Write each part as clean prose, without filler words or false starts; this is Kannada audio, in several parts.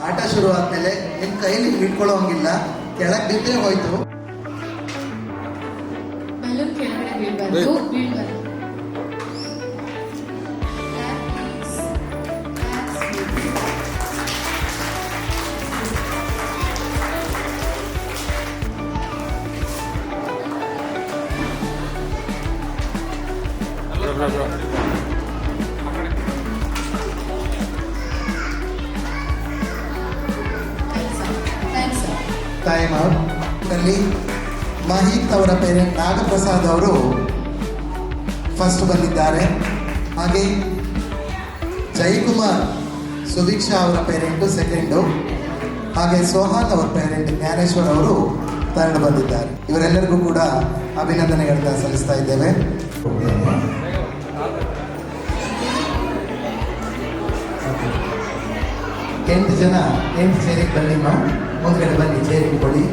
ಆಟ ಶುರು ಆದ್ಮೇಲೆ ನಿಮ್ ಕೈಲಿ ಇಟ್ಕೊಳ್ಳೋ ಹಂಗಿಲ್ಲ, ಕೆಳಗೆ ಬಿದ್ದರೆ ಹೋಯ್ತು. ಬಲೂನ್ ಕೆಳಗಡೆ ಬೀಳ್ಬಾರ್ದು, ಬೀಳ್ಬಾರ್ದು. Time out. ಅಲ್ಲಿ ಮಹೀತ್ ಅವರ ಪೇರೆಂಟ್ ನಾಗಪ್ರಸಾದ್ ಅವರು ಫಸ್ಟ್ ಬಂದಿದ್ದಾರೆ. ಹಾಗೆ ಜಯಕುಮಾರ್ ಸುದೀಕ್ಷಾ ಅವರ ಪೇರೆಂಟು ಸೆಕೆಂಡು. ಹಾಗೆ ಸೋಹಾನ್ ಅವರ ಪೇರೆಂಟ್ ಜ್ಞಾನೇಶ್ವರ್ ಅವರು ಥರ್ಡ್ ಬಂದಿದ್ದಾರೆ. ಇವರೆಲ್ಲರಿಗೂ ಕೂಡ ಅಭಿನಂದನೆಗಳನ್ನ ಸಲ್ಲಿಸ್ತಾ ಇದ್ದೇವೆ. 8 ಜನ 8 ಚೇರಿಗೆ ಬನ್ನಿ, ಮುಂದ್ಗಡೆ ಬನ್ನಿ, ಚೇರಿಗೆ ಕೊಡಿ.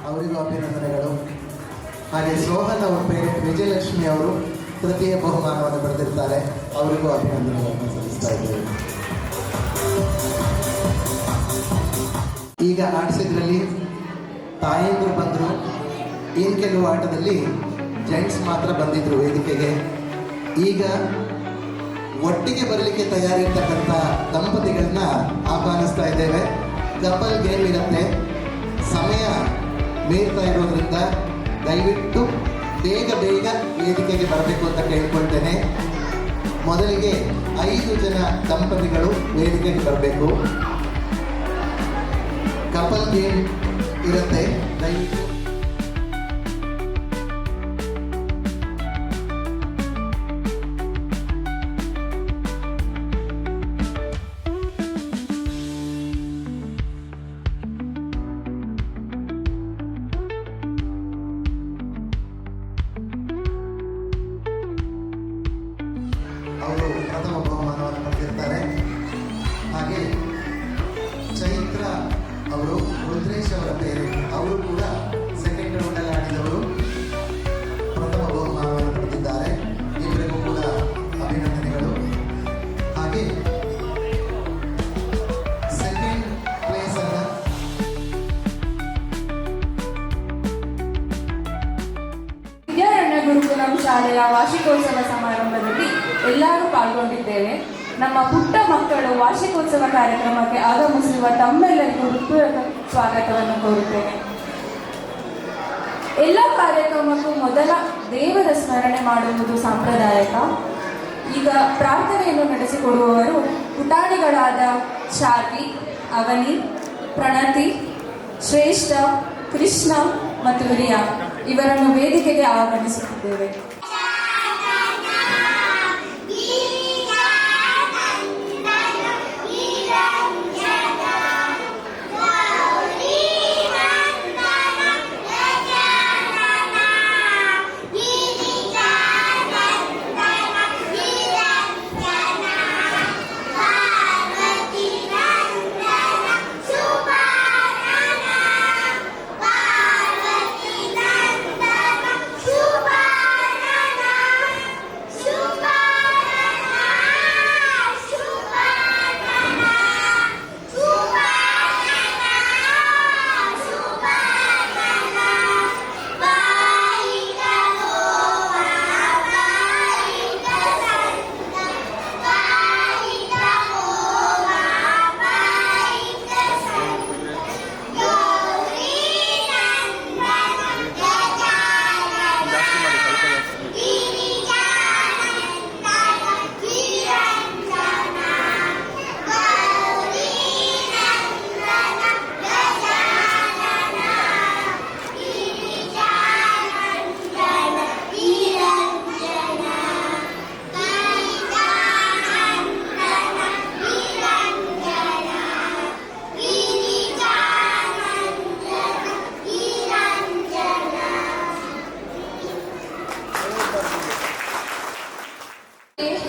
ಅವರಿಗೂ ಅಭಿನಂದನೆಗಳು. ಹಾಗೆ ಸೋಹನ್ ಅವರ ಪೇರೆಂಟ್ ವಿಜಯಲಕ್ಷ್ಮಿ ಅವರು ತೃತೀಯ ಬಹುಮಾನವನ್ನು ಪಡೆದಿರ್ತಾರೆ. ಅವರಿಗೂ ಅಭಿನಂದನೆಗಳನ್ನು ಸಲ್ಲಿಸ್ತಾ ಇದ್ದೇವೆ. ಈಗ ಆಡಿಸಿದ್ರಲ್ಲಿ ತಾಯಂದ್ರು ಬಂದರು. ಇನ್ನು ಕೆಲವು ಆಟದಲ್ಲಿ ಜೆಂಟ್ಸ್ ಮಾತ್ರ ಬಂದಿದ್ರು ವೇದಿಕೆಗೆ. ಈಗ ಒಟ್ಟಿಗೆ ಬರಲಿಕ್ಕೆ ತಯಾರಿರ್ತಕ್ಕಂಥ ದಂಪತಿಗಳನ್ನ ಆಹ್ವಾನಿಸ್ತಾ ಇದ್ದೇವೆ. ಕಪಲ್ ಗೇಮ್ ಇರುತ್ತೆ. ಸಮಯ ಮೀರ್ತಾ ಇರೋದ್ರಿಂದ ದಯವಿಟ್ಟು ಬೇಗ ವೇದಿಕೆಗೆ ಬರಬೇಕು ಅಂತ ಕೇಳ್ಕೊಳ್ತೇನೆ. ಮೊದಲಿಗೆ 5 ಜನ ದಂಪತಿಗಳು ವೇದಿಕೆಗೆ ಬರಬೇಕು. ಕಪಲ್ ಗೇಮ್ ಇರುತ್ತೆ. ದಯವಿಟ್ಟು ಅವರು ಪ್ರಥಮ ಬಹುಮಾನವನ್ನು ಪಡೆದಿರ್ತಾರೆ. ಹಾಗೆ ಚೈತ್ರ ಅವರು ರುದ್ರೇಶ್ ಅವರ ಪೇರೆಂಟ್, ಅವರು ಕೂಡ ಸೆಕೆಂಡ್ ರೌಂಡಲ್ಲಿ ಆಡಿದವರು, ಪ್ರಥಮ ಬಹುಮಾನವನ್ನು ಪಡೆದಿದ್ದಾರೆ. ಇಬ್ಬರಿಗೂ ಕೂಡ ಅಭಿನಂದನೆಗಳು. ಹಾಗೆ ಸೆಕೆಂಡ್ ಪ್ಲೇಸ್ ಅನ್ನ ವಿದ್ಯಾರಣ್ಯ ಗುರುಕುಲಂ ಶಾಲೆಯ ವಾರ್ಷಿಕೋತ್ಸವ ಸಮಾರಂಭದಲ್ಲಿ ಎಲ್ಲರೂ ಪಾಲ್ಗೊಂಡಿದ್ದೇವೆ. ನಮ್ಮ ಪುಟ್ಟ ಮಕ್ಕಳು ವಾರ್ಷಿಕೋತ್ಸವ ಕಾರ್ಯಕ್ರಮಕ್ಕೆ ಆಗಮಿಸಿರುವ ತಮ್ಮೆಲ್ಲರಿಗೂ ಹೃತ್ಪೂರ್ವಕ ಸ್ವಾಗತವನ್ನು ಕೋರುತ್ತೇನೆ. ಎಲ್ಲ ಕಾರ್ಯಕ್ರಮಕ್ಕೂ ಮೊದಲ ದೇವರ ಸ್ಮರಣೆ ಮಾಡುವುದು ಸಾಂಪ್ರದಾಯಿಕ. ಈಗ ಪ್ರಾರ್ಥನೆಯನ್ನು ನಡೆಸಿಕೊಡುವವರು ಪುಟಾಣಿಗಳಾದ ಶಾರ್ವಿ, ಅವನಿ, ಪ್ರಣತಿ, ಶ್ರೇಷ್ಠ, ಕೃಷ್ಣ ಮತ್ತು ವಿರಿಯಾ ಇವರನ್ನು ವೇದಿಕೆಗೆ ಆಹ್ವಾನಿಸುತ್ತಿದ್ದೇವೆ.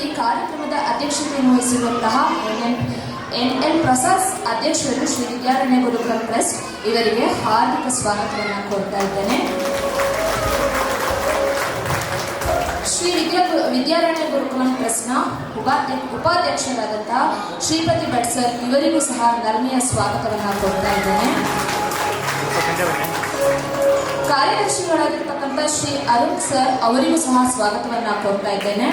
ಈ ಕಾರ್ಯಕ್ರಮದ ಅಧ್ಯಕ್ಷತೆಯನ್ನು ವಹಿಸಿರುವಂತಹ ಎನ್ ಪ್ರಸಾದ್ ಅಧ್ಯಕ್ಷರು ಶ್ರೀ ವಿದ್ಯಾರಣ್ಯ ಗುರುಕುಲ ಟ್ರಸ್ಟ್ ಇವರಿಗೆ ಹಾರ್ದಿಕ ಸ್ವಾಗತವನ್ನು ಕೋರ್ತಾ ಇದ್ದೇನೆ. ಶ್ರೀ ವಿದ್ಯಾರಣ್ಯ ಗುರುಕುಲ ಟ್ರಸ್ಟ್ನ ಉಪಾಧ್ಯಕ್ಷರಾದಂತಹ ಶ್ರೀಪತಿ ಭಟ್ ಸರ್ ಇವರಿಗೂ ಸಹ ನರ್ಮೆಯ ಸ್ವಾಗತವನ್ನು ಕೋರ್ತಾ ಇದ್ದೇನೆ. ಕಾರ್ಯದರ್ಶಿಗಳಾಗಿರ್ತಕ್ಕಂಥ ಶ್ರೀ ಅರುಣ್ ಸರ್ ಅವರಿಗೂ ಸಹ ಸ್ವಾಗತವನ್ನು ಕೋರ್ತಾ ಇದ್ದೇನೆ.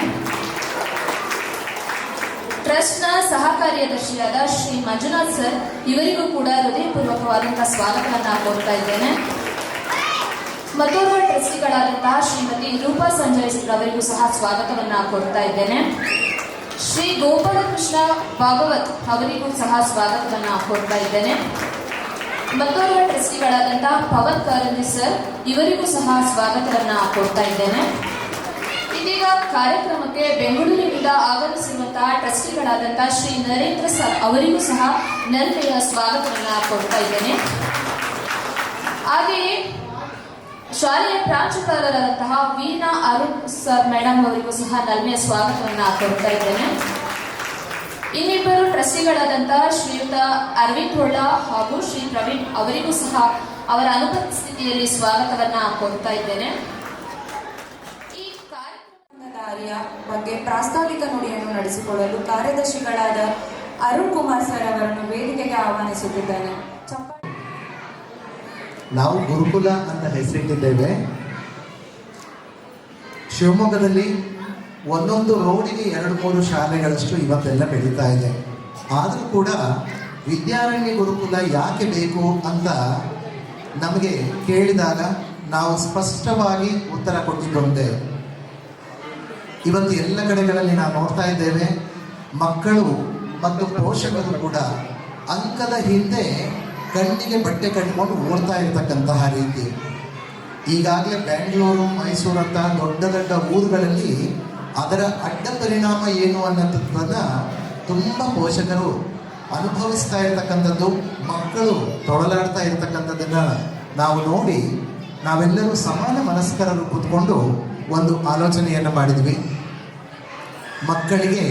ಟ್ರಸ್ಟ್ನ ಸಹ ಕಾರ್ಯದರ್ಶಿಯಾದ ಶ್ರೀ ಮಂಜುನಾಥ್ ಸರ್ ಇವರಿಗೂ ಕೂಡ ಹೃದಯಪೂರ್ವಕವಾದಂತಹ ಸ್ವಾಗತವನ್ನು ಕೋರ್ತಾ ಇದ್ದೇನೆ. ಮತ್ತೋರ್ವ ಟ್ರಸ್ಟಿಗಳಾದಂತಹ ಶ್ರೀಮತಿ ರೂಪಾ ಸಂಜಯ್ ಅವರಿಗೂ ಸಹ ಸ್ವಾಗತವನ್ನು ಕೋರ್ತಾ ಇದ್ದೇನೆ. ಶ್ರೀ ಗೋಪಾಲಕೃಷ್ಣ ಭಾಗವತ್ ಅವರಿಗೂ ಸಹ ಸ್ವಾಗತವನ್ನು ಕೋರ್ತಾ ಇದ್ದೇನೆ. ಮತ್ತೋರ್ವ ಟ್ರಸ್ಟಿಗಳಾದಂತಹ ಪವನ್ ಕಾರಂಜಿ ಸರ್ ಇವರಿಗೂ ಸಹ ಸ್ವಾಗತವನ್ನು ಕೋರ್ತಾ ಇದ್ದೇನೆ. ಇದೀಗ ಕಾರ್ಯಕ್ರಮಕ್ಕೆ ಬೆಂಗಳೂರಿನಿಂದ ಆಗಮಿಸಿರುವಂತಹ ಟ್ರಸ್ಟಿಗಳಾದಂತಹ ಶ್ರೀ ನರೇಂದ್ರ ಸರ್ ಅವರಿಗೂ ಸಹ ನನ್ನೆಯ ಸ್ವಾಗತವನ್ನು ಕೋರ್ತಾ ಇದ್ದೇನೆ. ಹಾಗೆಯೇ ಶಾಲೆಯ ಪ್ರಾಂಶುಪಾಲರಾದಂತಹ ವೀಣಾ ಅರುಣ್ ಸರ್ ಮೇಡಮ್ ಅವರಿಗೂ ಸಹ ನಲ್ಮೆಯ ಸ್ವಾಗತವನ್ನು ಕೋರ್ತಾ ಇದ್ದೇನೆ. ಇನ್ನಿಬ್ಬರು ಟ್ರಸ್ಟಿಗಳಾದಂತಹ ಶ್ರೀಯುತ ಅರವಿಂದ್ ಹೊಳ್ಳ ಹಾಗೂ ಶ್ರೀ ಪ್ರವೀಣ್ ಅವರಿಗೂ ಸಹ ಅವರ ಅನುಪಸ್ಥಿತಿಯಲ್ಲಿ ಸ್ವಾಗತವನ್ನು ಕೋರ್ತಾ ಇದ್ದೇನೆ. ಈ ಕಾರ್ಯಕ್ರಮದ ಬಗ್ಗೆ ಪ್ರಾಸ್ತಾವಿಕ ನುಡಿಯನ್ನು ನಡೆಸಿಕೊಳ್ಳಲು ಕಾರ್ಯದರ್ಶಿಗಳಾದ ಅರುಣ್ ಕುಮಾರ್ ಸರ್ ಅವರನ್ನು ವೇದಿಕೆಗೆ ಆಹ್ವಾನಿಸುತ್ತಿದ್ದೇನೆ. ನಾವು ಗುರುಕುಲ ಅಂತ ಹೆಸರಿಟ್ಟಿದ್ದೇವೆ. ಶಿವಮೊಗ್ಗದಲ್ಲಿ ಒಂದೊಂದು ರೋಡಿಗೆ 2-3 ಶಾಲೆಗಳಷ್ಟು ಇವತ್ತೆಲ್ಲ ಬೆಳೀತಾ ಇದೆ. ಆದರೂ ಕೂಡ ವಿದ್ಯಾರಣ್ಯ ಗುರುಕುಲ ಯಾಕೆ ಬೇಕು ಅಂತ ನಮಗೆ ಕೇಳಿದಾಗ ನಾವು ಸ್ಪಷ್ಟವಾಗಿ ಉತ್ತರ ಕೊಟ್ಟಿದ್ದಂತೆ ಇವತ್ತು ಎಲ್ಲ ಕಡೆಗಳಲ್ಲಿ ನಾವು ನೋಡ್ತಾ ಇದ್ದೇವೆ, ಮಕ್ಕಳು ಮತ್ತು ಪೋಷಕರು ಕೂಡ ಅಂಕದ ಹಿಂದೆ ಕಣ್ಣಿಗೆ ಬಟ್ಟೆ ಕಟ್ಕೊಂಡು ಓಡ್ತಾ ಇರತಕ್ಕಂತಹ ರೀತಿ. ಈಗಾಗಲೇ ಬೆಂಗಳೂರು, ಮೈಸೂರಂತಹ ದೊಡ್ಡ ದೊಡ್ಡ ಊರುಗಳಲ್ಲಿ ಅದರ ಅಡ್ಡ ಪರಿಣಾಮ ಏನು ಅನ್ನೋದನ್ನು ತುಂಬ ಪೋಷಕರು ಅನುಭವಿಸ್ತಾ ಇರತಕ್ಕಂಥದ್ದು, ಮಕ್ಕಳು ತೊಳಲಾಡ್ತಾ ಇರತಕ್ಕಂಥದ್ದನ್ನು ನಾವು ನೋಡಿ ನಾವೆಲ್ಲರೂ ಸಮಾನ ಮನಸ್ಕರರು ಕೂತ್ಕೊಂಡು ಒಂದು ಆಲೋಚನೆಯನ್ನು ಮಾಡಿದ್ವಿ. ಮಕ್ಕಳಿಗೆ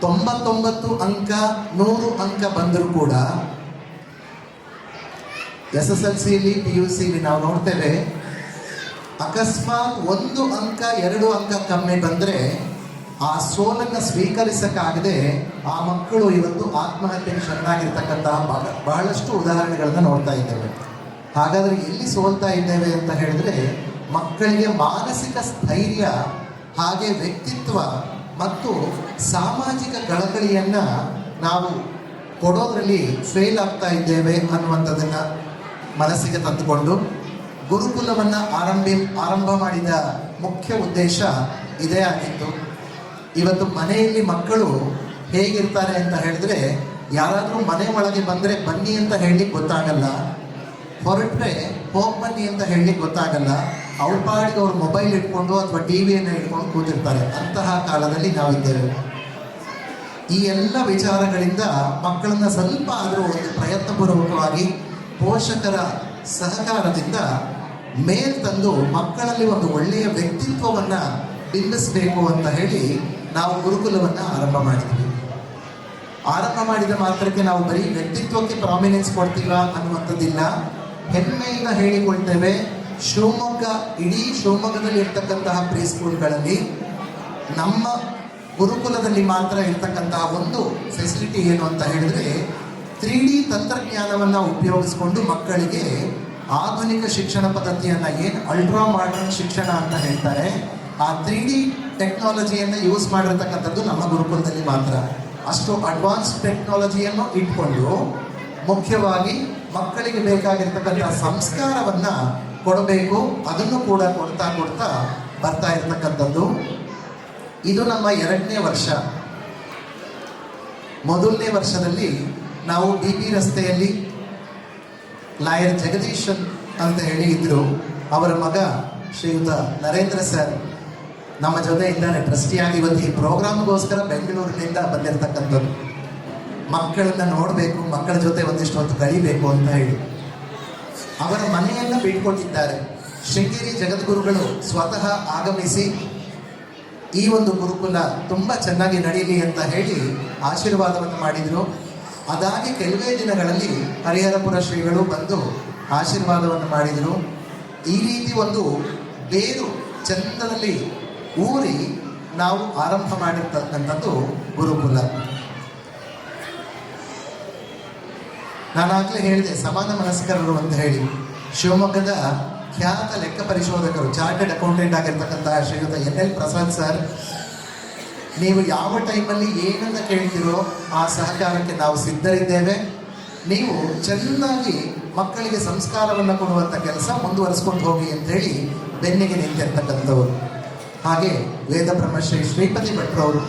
99 ಅಂಕ 100 ಅಂಕ ಬಂದರೂ ಕೂಡ SSLCಲಿ PUCಲಿ ನಾವು ನೋಡ್ತೇವೆ, ಅಕಸ್ಮಾತ್ 1 ಅಂಕ 2 ಅಂಕ ಕಮ್ಮಿ ಬಂದರೆ ಆ ಸೋಲನ್ನು ಸ್ವೀಕರಿಸಕ್ಕಾಗದೆ ಆ ಮಕ್ಕಳು ಇವತ್ತು ಆತ್ಮಹತ್ಯೆಗೆ ಶರಣಾಗಿರ್ತಕ್ಕಂತಹ ಬಹಳಷ್ಟು ಉದಾಹರಣೆಗಳನ್ನು ನೋಡ್ತಾ ಇದ್ದೇವೆ. ಹಾಗಾದರೆ ಎಲ್ಲಿ ಸೋಲ್ತಾ ಇದ್ದೇವೆ ಅಂತ ಹೇಳಿದ್ರೆ, ಮಕ್ಕಳಿಗೆ ಮಾನಸಿಕ ಸ್ಥೈರ್ಯ ಹಾಗೆ ವ್ಯಕ್ತಿತ್ವ ಮತ್ತು ಸಾಮಾಜಿಕ ಕಳಕಳಿಯನ್ನು ನಾವು ಕೊಡೋದ್ರಲ್ಲಿ ಫೇಲ್ ಆಗ್ತಾ ಇದ್ದೇವೆ ಅನ್ನುವಂಥದ್ದನ್ನು ಮನಸ್ಸಿಗೆ ತಂದುಕೊಂಡು ಗುರುಕುಲವನ್ನು ಆರಂಭ ಮಾಡಿದ ಮುಖ್ಯ ಉದ್ದೇಶ ಇದೇ ಆಗಿತ್ತು. ಇವತ್ತು ಮನೆಯಲ್ಲಿ ಮಕ್ಕಳು ಹೇಗಿರ್ತಾರೆ ಅಂತ ಹೇಳಿದ್ರೆ, ಯಾರಾದರೂ ಮನೆ ಒಳಗೆ ಬಂದರೆ ಬನ್ನಿ ಅಂತ ಹೇಳಲಿಕ್ಕೆ ಗೊತ್ತಾಗಲ್ಲ, ಹೊರಟ್ರೆ ಹೋಗಿ ಬನ್ನಿ ಅಂತ ಹೇಳಲಿಕ್ಕೆ ಗೊತ್ತಾಗಲ್ಲ. ಅವ್ರ ಪಾಡಿಗೆ ಅವ್ರ ಮೊಬೈಲ್ ಇಟ್ಕೊಂಡು ಅಥವಾ ಟಿವಿಯನ್ನು ಇಟ್ಕೊಂಡು ಕೂತಿರ್ತಾರೆ. ಅಂತಹ ಕಾಲದಲ್ಲಿ ನಾವಿದ್ದೇವೆ. ಈ ಎಲ್ಲ ವಿಚಾರಗಳಿಂದ ಮಕ್ಕಳನ್ನು ಸ್ವಲ್ಪ ಆದರೂ ಒಂದು ಪ್ರಯತ್ನಪೂರ್ವಕವಾಗಿ ಪೋಷಕರ ಸಹಕಾರದಿಂದ ಮೇಲ್ ತಂದು ಮಕ್ಕಳಲ್ಲಿ ಒಂದು ಒಳ್ಳೆಯ ವ್ಯಕ್ತಿತ್ವವನ್ನು ಬಿಂಬಿಸಬೇಕು ಅಂತ ಹೇಳಿ ನಾವು ಗುರುಕುಲವನ್ನು ಆರಂಭ ಮಾಡಿದ್ವಿ. ಆರಂಭ ಮಾಡಿದ ಮಾತ್ರಕ್ಕೆ ನಾವು ಬರೀ ವ್ಯಕ್ತಿತ್ವಕ್ಕೆ ಪ್ರಾಮಿನೆನ್ಸ್ ಕೊಡ್ತೀವಾ ಅನ್ನುವಂಥದ್ದಿಲ್ಲ. ಹೆಮ್ಮೆಯಿಂದ ಹೇಳಿಕೊಳ್ತೇವೆ, ಇಡೀ ಶಿವಮೊಗ್ಗದಲ್ಲಿ ಇರ್ತಕ್ಕಂತಹ ಪ್ರೀ ಸ್ಕೂಲ್ಗಳಲ್ಲಿ ನಮ್ಮ ಗುರುಕುಲದಲ್ಲಿ ಮಾತ್ರ ಇರ್ತಕ್ಕಂತಹ ಒಂದು ಫೆಸಿಲಿಟಿ ಏನು ಅಂತ ಹೇಳಿದ್ರೆ, 3D ತಂತ್ರಜ್ಞಾನವನ್ನು ಉಪಯೋಗಿಸ್ಕೊಂಡು ಮಕ್ಕಳಿಗೆ ಆಧುನಿಕ ಶಿಕ್ಷಣ ಪದ್ಧತಿಯನ್ನು, ಏನು ಅಲ್ಟ್ರಾ ಮಾಡರ್ನ್ ಶಿಕ್ಷಣ ಅಂತ ಹೇಳ್ತಾರೆ, ಆ 3D ಟೆಕ್ನಾಲಜಿಯನ್ನು ಯೂಸ್ ಮಾಡಿರ್ತಕ್ಕಂಥದ್ದು ನಮ್ಮ ಗುರುಕುಲದಲ್ಲಿ ಮಾತ್ರ. ಅಷ್ಟು ಅಡ್ವಾನ್ಸ್ ಟೆಕ್ನಾಲಜಿಯನ್ನು ಇಟ್ಕೊಂಡು ಮುಖ್ಯವಾಗಿ ಮಕ್ಕಳಿಗೆ ಬೇಕಾಗಿರ್ತಕ್ಕಂಥ ಸಂಸ್ಕಾರವನ್ನು ಕೊಡಬೇಕು. ಅದನ್ನು ಕೂಡ ಕೊಡ್ತಾ ಬರ್ತಾ ಇರ್ತಕ್ಕಂಥದ್ದು. ಇದು ನಮ್ಮ 2ನೇ ವರ್ಷ. ಮೊದಲನೇ ವರ್ಷದಲ್ಲಿ ನಾವು BP ರಸ್ತೆಯಲ್ಲಿ ಲಾಯರ್ ಜಗದೀಶ್ ಅಂತ ಹೇಳಿ ಇದ್ದರು. ಅವರ ಮಗ ಶ್ರೀಯುತ ನರೇಂದ್ರ ಸರ್ ನಮ್ಮ ಜೊತೆ ಇದ್ದಾರೆ ಟ್ರಸ್ಟಿಯಾಗಿ. ಇವತ್ತು ಈ ಪ್ರೋಗ್ರಾಮ್ಗೋಸ್ಕರ ಬೆಂಗಳೂರಿನಿಂದ ಬಂದಿರತಕ್ಕಂಥದ್ದು. ಮಕ್ಕಳನ್ನ ನೋಡಬೇಕು, ಮಕ್ಕಳ ಜೊತೆ ಒಂದಿಷ್ಟು ಹೊತ್ತು ಕಳಿಬೇಕು ಅಂತ ಹೇಳಿ ಅವರ ಮನೆಯನ್ನು ಬಿಟ್ಕೊಟ್ಟಿದ್ದಾರೆ. ಶೃಂಗೇರಿ ಜಗದ್ಗುರುಗಳು ಸ್ವತಃ ಆಗಮಿಸಿ ಈ ಒಂದು ಗುರುಕುಲ ತುಂಬ ಚೆನ್ನಾಗಿ ನಡೀಲಿ ಅಂತ ಹೇಳಿ ಆಶೀರ್ವಾದವನ್ನು ಮಾಡಿದರು. ಅದಾಗಿ ಕೆಲವೇ ದಿನಗಳಲ್ಲಿ ಹರಿಹರಪುರ ಶ್ರೀಗಳು ಬಂದು ಆಶೀರ್ವಾದವನ್ನು ಮಾಡಿದರು. ಈ ರೀತಿ ಒಂದು ಬೇರು ಚಂದದಲ್ಲಿ ಊರಿ ನಾವು ಆರಂಭ ಮಾಡಿರ್ತಕ್ಕಂಥದ್ದು ಗುರುಕುಲ. ನಾನಾಗಲೇ ಹೇಳಿದೆ ಸಮಾನ ಮನಸ್ಕರರು ಅಂತ ಹೇಳಿ. ಶಿವಮೊಗ್ಗದ ಖ್ಯಾತ ಲೆಕ್ಕ ಪರಿಶೋಧಕರು, ಚಾರ್ಟೆಡ್ ಅಕೌಂಟೆಂಟ್ ಆಗಿರ್ತಕ್ಕಂತಹ ಶ್ರೀಯುತ NL ಪ್ರಸಾದ್ ಸರ್, ನೀವು ಯಾವ ಟೈಮಲ್ಲಿ ಏನನ್ನ ಕೇಳ್ತೀರೋ ಆ ಸಹಕಾರಕ್ಕೆ ನಾವು ಸಿದ್ಧರಿದ್ದೇವೆ. ನೀವು ಚೆನ್ನಾಗಿ ಮಕ್ಕಳಿಗೆ ಸಂಸ್ಕಾರವನ್ನು ಕೊಡುವಂಥ ಕೆಲಸ ಮುಂದುವರಿಸ್ಕೊಂಡು ಹೋಗಿ ಅಂತೇಳಿ ಬೆನ್ನಿಗೆ ನಿಂತಿರ್ತಕ್ಕಂಥವ್ರು. ಹಾಗೆ ವೇದ ಬ್ರಹ್ಮಶ್ರೀ ಶ್ರೀಪತಿ ಭಟ್ರವರು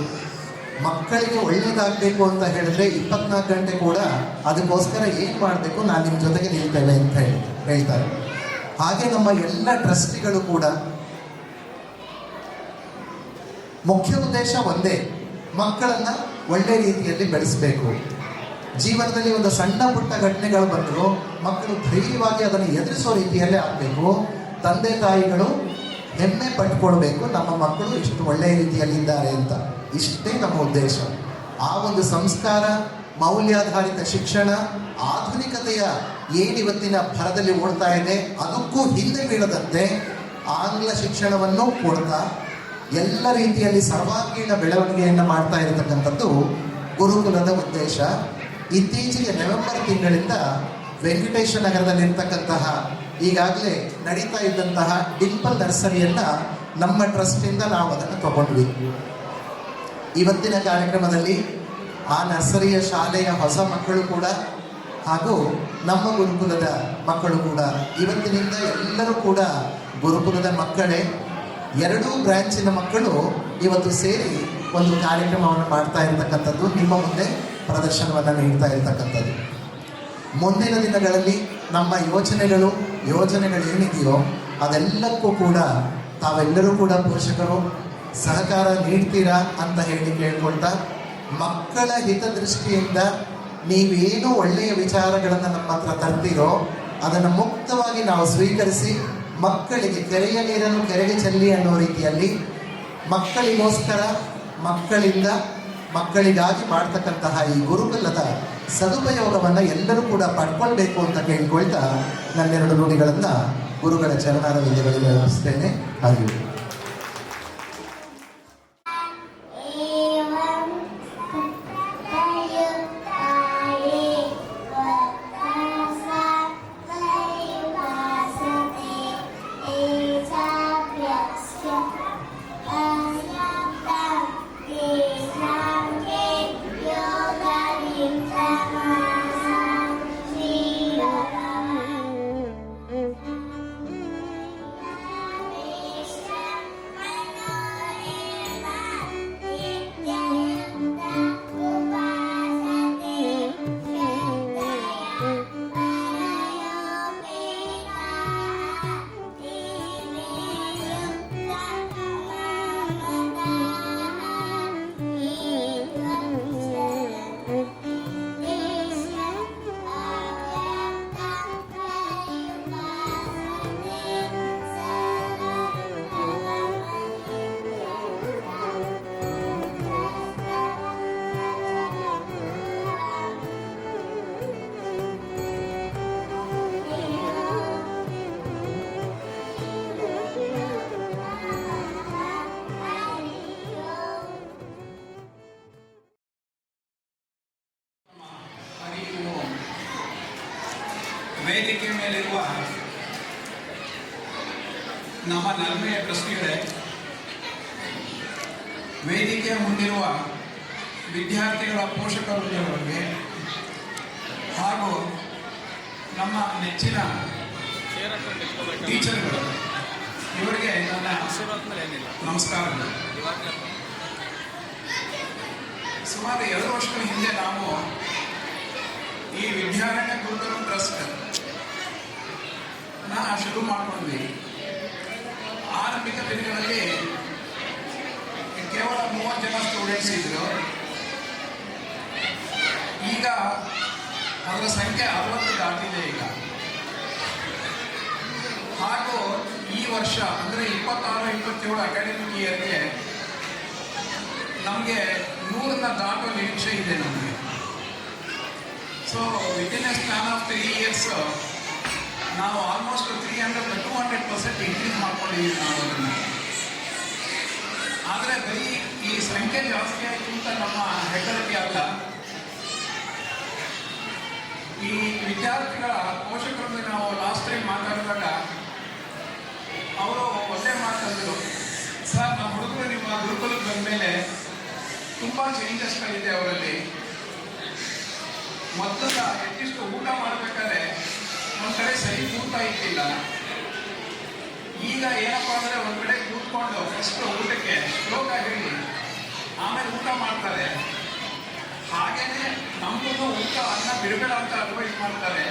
ಮಕ್ಕಳಿಗೆ ಒಳ್ಳೆಯದಾಗಬೇಕು ಅಂತ ಹೇಳಿದ್ರೆ 24 ಗಂಟೆ ಕೂಡ ಅದಕ್ಕೋಸ್ಕರ ಏನು ಮಾಡಬೇಕು ನಾನು ನಿಮ್ಮ ಜೊತೆಗೆ ನಿಲ್ತೇವೆ ಅಂತ ಹೇಳ್ತಾರೆ. ಹಾಗೆ ನಮ್ಮ ಎಲ್ಲ ಟ್ರಸ್ಟಿಗಳು ಕೂಡ ಮುಖ್ಯ ಉದ್ದೇಶ ಒಂದೇ, ಮಕ್ಕಳನ್ನು ಒಳ್ಳೆ ರೀತಿಯಲ್ಲಿ ಬೆಳೆಸಬೇಕು. ಜೀವನದಲ್ಲಿ ಒಂದು ಸಣ್ಣ ಪುಟ್ಟ ಘಟನೆಗಳು ಬಂದರೂ ಮಕ್ಕಳು ಧೈರ್ಯವಾಗಿ ಅದನ್ನು ಎದುರಿಸೋ ರೀತಿಯಲ್ಲೇ ಆಗಬೇಕು. ತಂದೆ ತಾಯಿಗಳು ಹೆಮ್ಮೆ ಪಟ್ಕೊಳ್ಬೇಕು, ನಮ್ಮ ಮಕ್ಕಳು ಇಷ್ಟು ಒಳ್ಳೆಯ ರೀತಿಯಲ್ಲಿದ್ದಾರೆ ಅಂತ. ಇಷ್ಟೇ ನಮ್ಮ ಉದ್ದೇಶ. ಆ ಒಂದು ಸಂಸ್ಕಾರ, ಮೌಲ್ಯಾಧಾರಿತ ಶಿಕ್ಷಣ, ಆಧುನಿಕತೆಯ ಏನಿವತ್ತಿನ ಭರದಲ್ಲಿ ಓಡ್ತಾ ಇದೆ ಅದಕ್ಕೂ ಹಿಂದೆ ಬೀಳದಂತೆ ಆಂಗ್ಲ ಶಿಕ್ಷಣವನ್ನು ಕೊಡ್ತಾ ಎಲ್ಲ ರೀತಿಯಲ್ಲಿ ಸರ್ವಾಂಗೀಣ ಬೆಳವಣಿಗೆಯನ್ನು ಮಾಡ್ತಾ ಇರತಕ್ಕಂಥದ್ದು ಗುರುಕುಲದ ಉದ್ದೇಶ. ಇತ್ತೀಚೆಗೆ ನವೆಂಬರ್ ತಿಂಗಳಿಂದ ವೆಂಕಟೇಶ ನಗರದಲ್ಲಿರ್ತಕ್ಕಂತಹ ಈಗಾಗಲೇ ನಡೀತಾ ಇದ್ದಂತಹ ಡಿಂಪಲ್ ನರ್ಸರಿಯನ್ನು ನಮ್ಮ ಟ್ರಸ್ಟಿಂದ ನಾವು ಅದನ್ನು ತಗೊಂಡ್ವಿ. ಇವತ್ತಿನ ಕಾರ್ಯಕ್ರಮದಲ್ಲಿ ಆ ನರ್ಸರಿಯ ಶಾಲೆಯ ಹೊಸ ಮಕ್ಕಳು ಕೂಡ ಹಾಗೂ ನಮ್ಮ ಗುರುಕುಲದ ಮಕ್ಕಳು ಕೂಡ, ಇವತ್ತಿನಿಂದ ಎಲ್ಲರೂ ಕೂಡ ಗುರುಕುಲದ ಮಕ್ಕಳೇ. ಎರಡೂ ಬ್ರಾಂಚಿನ ಮಕ್ಕಳು ಇವತ್ತು ಸೇರಿ ಒಂದು ಕಾರ್ಯಕ್ರಮವನ್ನು ಮಾಡ್ತಾ ಇರತಕ್ಕಂಥದ್ದು, ನಿಮ್ಮ ಮುಂದೆ ಪ್ರದರ್ಶನವನ್ನು ನೀಡ್ತಾ ಇರತಕ್ಕಂಥದ್ದು. ಮುಂದಿನ ದಿನಗಳಲ್ಲಿ ನಮ್ಮ ಯೋಜನೆಗಳೇನಿದೆಯೋ ಅದೆಲ್ಲಕ್ಕೂ ಕೂಡ ತಾವೆಲ್ಲರೂ ಕೂಡ ಪೋಷಕರು ಸಹಕಾರ ನೀಡ್ತೀರಾ ಅಂತ ಹೇಳಿ ಕೇಳ್ಕೊಳ್ತಾ, ಮಕ್ಕಳ ಹಿತದೃಷ್ಟಿಯಿಂದ ನೀವೇನು ಒಳ್ಳೆಯ ವಿಚಾರಗಳನ್ನು ನಮ್ಮ ಹತ್ರ ತರ್ತೀರೋ ಅದನ್ನು ಮುಕ್ತವಾಗಿ ನಾವು ಸ್ವೀಕರಿಸಿ ಮಕ್ಕಳಿಗೆ ಕೆರೆಯ ನೀರನ್ನು ಕೆರೆಗೆ ಚೆಲ್ಲಿ ಅನ್ನೋ ರೀತಿಯಲ್ಲಿ ಮಕ್ಕಳಿಗೋಸ್ಕರ ಮಕ್ಕಳಿಂದ ಮಕ್ಕಳಿಗಾಗಿ ಮಾಡ್ತಕ್ಕಂತಹ ಈ ಗುರುಕುಲದ ಸದುಪಯೋಗವನ್ನು ಎಲ್ಲರೂ ಕೂಡ ಪಡ್ಕೊಳ್ಬೇಕು ಅಂತ ಕೇಳ್ಕೊಳ್ತಾ ನನ್ನೆರಡು ನುಡಿಗಳನ್ನು ಗುರುಗಳ ಚರಣಾರವಿಂದಗಳಿಗೆ ಅರ್ಪಿಸ್ತೇನೆ. ಹಾಗೆ ವೇದಿಕೆ ಮೇಲಿರುವ ನಮ್ಮ ನಲ್ಮೆಯ ಟ್ರಸ್ಟಿಗಳೇ, ವೇದಿಕೆಯ ಮುಂದಿರುವ ವಿದ್ಯಾರ್ಥಿಗಳ ಪೋಷಕರುಗಳಿಗೆ ಹಾಗೂ ನಮ್ಮ ನೆಚ್ಚಿನ ಟೀಚರ್ಗಳು, ಇವರಿಗೆ ನನ್ನ ನಮಸ್ಕಾರಗಳು. ಸುಮಾರು 2 ವರ್ಷಗಳ ಹಿಂದೆ ನಾವು ಈ ವಿದ್ಯಾರಣ್ಯ ಗುರುಕುಲ ಟ್ರಸ್ಟ್ ಶುರು ಮಾಡ್ಕೊಂಡ್ವಿ. ಆರಂಭಿಕ ದಿನಗಳಲ್ಲಿ ಕೇವಲ 30 ಜನ ಸ್ಟೂಡೆಂಟ್ಸ್ ಇದ್ರು. ಈಗ ಅದರ ಸಂಖ್ಯೆ 60 ದಾಟಿದೆ ಈಗ. ಹಾಗೂ ಈ ವರ್ಷ ಅಂದರೆ 26-27 ಅಕಾಡೆಮಿಕ್ ಇಯರ್ಗೆ ನಮಗೆ 100ನ್ನ ದಾಟೋ ನಿರೀಕ್ಷೆ ಇದೆ ನಮಗೆ. So within A span of 3 years ನಾವು ಆಲ್ಮೋಸ್ಟ್ 200% ಇನ್ಕ್ರೀಸ್ ಮಾಡ್ಕೊಂಡಿದ್ದೀವಿ ನಾವು ಅದನ್ನು. ಆದರೆ ಬರೀ ಈ ಸಂಖ್ಯೆ ಜಾಸ್ತಿ ಆಯಿತು ಅಂತ ನಮ್ಮ ಹೆಗ್ಗಳಿಕೆ ಅಲ್ಲ. ಈ ವಿದ್ಯಾರ್ಥಿಗಳ ಪೋಷಕರೊಂದಿಗೆ ನಾವು ಲಾಸ್ಟ್ ಟೈಮ್ ಮಾತಾಡಿದಾಗ ಅವರು ಒಳ್ಳೆ ಮಾತಂದರು, ಸರ್ ನಮ್ಮ ಹುಡುಗರು ನಿಮ್ಮ ಗುರುಕುಲಕ್ಕೆ ಬಂದ ಮೇಲೆ ತುಂಬ ಚೇಂಜಸ್ಗಳಿದೆ ಅವರಲ್ಲಿ. ಮೊದಲ ಅಟ್ಲೀಸ್ಟ್ ಊಟ ಮಾಡಬೇಕಾದ್ರೆ ಒಂದು ಕಡೆ ಸರಿ ಕೂತ ಇದ್ದಿಲ್ಲ. ಈಗ ಏನಪ್ಪ ಅಂದರೆ ಒಂದು ಕಡೆ ಕೂತ್ಕೊಂಡು ಫಸ್ಟ್ ಊಟಕ್ಕೆ ಶ್ಲೋಕ ಹೇಳಿ ಆಮೇಲೆ ಊಟ ಮಾಡ್ತಾರೆ. ಹಾಗೇನೆ ನಮಗೂ ಊಟ ಅನ್ನ ಬಿಡಬೇಡ ಅಂತ ಅಡ್ವೈಸ್ ಮಾಡ್ತಾರೆ.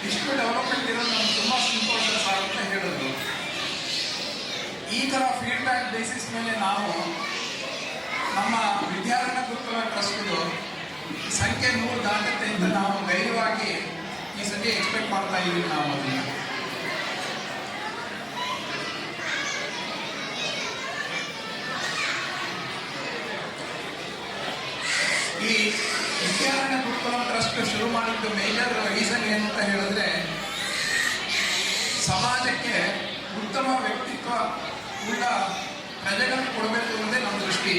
ಇಷ್ಟು ಡೆವಲಪ್ಮೆಂಟ್ ಇರೋದು ನಮ್ಗೆ ತುಂಬ ಸಂತೋಷ ಸರ್ ಅಂತ ಹೇಳಿದ್ರು. ಈ ಥರ ಫೀಡ್ಬ್ಯಾಕ್ ಬೇಸಿಸ್ ಮೇಲೆ ನಾವು ನಮ್ಮ ವಿದ್ಯಾರಣ್ಯ ಗುರುಕುಲ ಟ್ರಸ್ಟ್ದು ಸಂಖ್ಯೆ 100 ದಾಟುತ್ತೆ ಅಂತ ನಾವು ಧೈರ್ಯವಾಗಿ ಈ ಸತಿ ಎಕ್ಸ್ಪೆಕ್ಟ್ ಮಾಡ್ತಾ ಇದ್ದೀವಿ ನಾವು ಅದನ್ನು. ಈ ವಿದ್ಯಾರಣ್ಯ ಗುರುಕುಲ ಟ್ರಸ್ಟ್ ಶುರು ಮಾಡಿದ್ದು ಮೇಜರ್ ರೀಸನ್ ಏನು ಅಂತ ಹೇಳಿದ್ರೆ, ಸಮಾಜಕ್ಕೆ ಉತ್ತಮ ವ್ಯಕ್ತಿತ್ವ ಉಳ್ಳ ಪ್ರಜೆಗಳನ್ನು ಕೊಡಬೇಕು ಅನ್ನೋದೇ ನಮ್ಮ ದೃಷ್ಟಿ.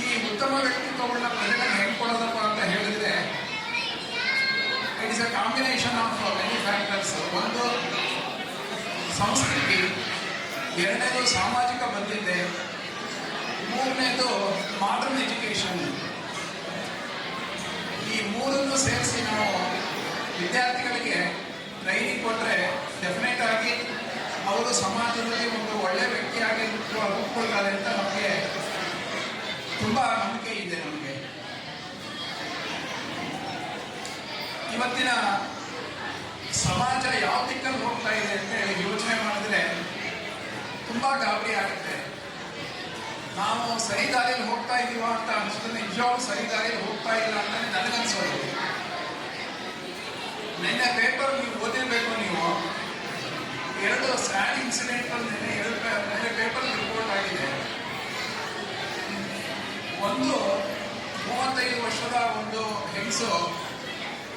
ಈ ಉತ್ತಮ ವ್ಯಕ್ತಿತ್ವ ಉಳ್ಳ ಪ್ರಜೆಗಳನ್ನು ಹೆಂಗೆ ಕೊಡೋದಪ್ಪ ಅಂತ ಹೇಳಿದ್ರೆ, it is a combination of many factors. ಒಂದು ಸಂಸ್ಕೃತಿ, ಎರಡನೇದು ಸಾಮಾಜಿಕ ಬದ್ಧತೆ, ಮೂರನೇದು ಮಾಡರ್ನ್ ಎಜುಕೇಷನ್. ಈ ಮೂರನ್ನು ಸೇರಿಸಿ ನಾವು ವಿದ್ಯಾರ್ಥಿಗಳಿಗೆ ಟ್ರೈನಿಂಗ್ ಕೊಟ್ಟರೆ ಡೆಫಿನೆಟ್ ಆಗಿ ಅವರು ಸಮಾಜದಲ್ಲಿ ಒಂದು ಒಳ್ಳೆಯ ವ್ಯಕ್ತಿಯಾಗಿ ರೂಪುಗೊಳ್ತಾರೆ ಅಂತ ನಮಗೆ ತುಂಬ ನಂಬಿಕೆ ಇದೆ. ನಮಗೆ ಇವತ್ತಿನ ಸಮಾಜ ಯಾವ ದಿಕ್ಕಲ್ಲಿ ಹೋಗ್ತಾ ಇದೆ ಅಂತ ಹೇಳಿ ಯೋಚನೆ ಮಾಡಿದ್ರೆ ತುಂಬ ಗಾಬರಿ ಆಗುತ್ತೆ. ನಾವು ಸರಿ ದಾರಿಯಲ್ಲಿ ಹೋಗ್ತಾ ಇದ್ದೀವ ಅಂತ ಅನಿಸಿದ್ರೆ ನಿಜವಾಗ್ಲೂ ಸರಿ ದಾರಿಯಲ್ಲಿ ಹೋಗ್ತಾ ಇಲ್ಲ ಅಂತಾನೆ ನನಗನ್ಸೋದು. ನಿನ್ನೆ ಪೇಪರ್ ನೀವು ಓದಿರ್ಬೇಕು, ನೀವು 2 ಸ್ಯಾಡ್ ಇನ್ಸಿಡೆಂಟ್ ನಿನ್ನೆ 2 ಪೇಪರ್ ರಿಪೋರ್ಟ್ ಆಗಿದೆ. ಒಂದು 35 ವರ್ಷದ ಒಂದು ಹೆಂಗಸು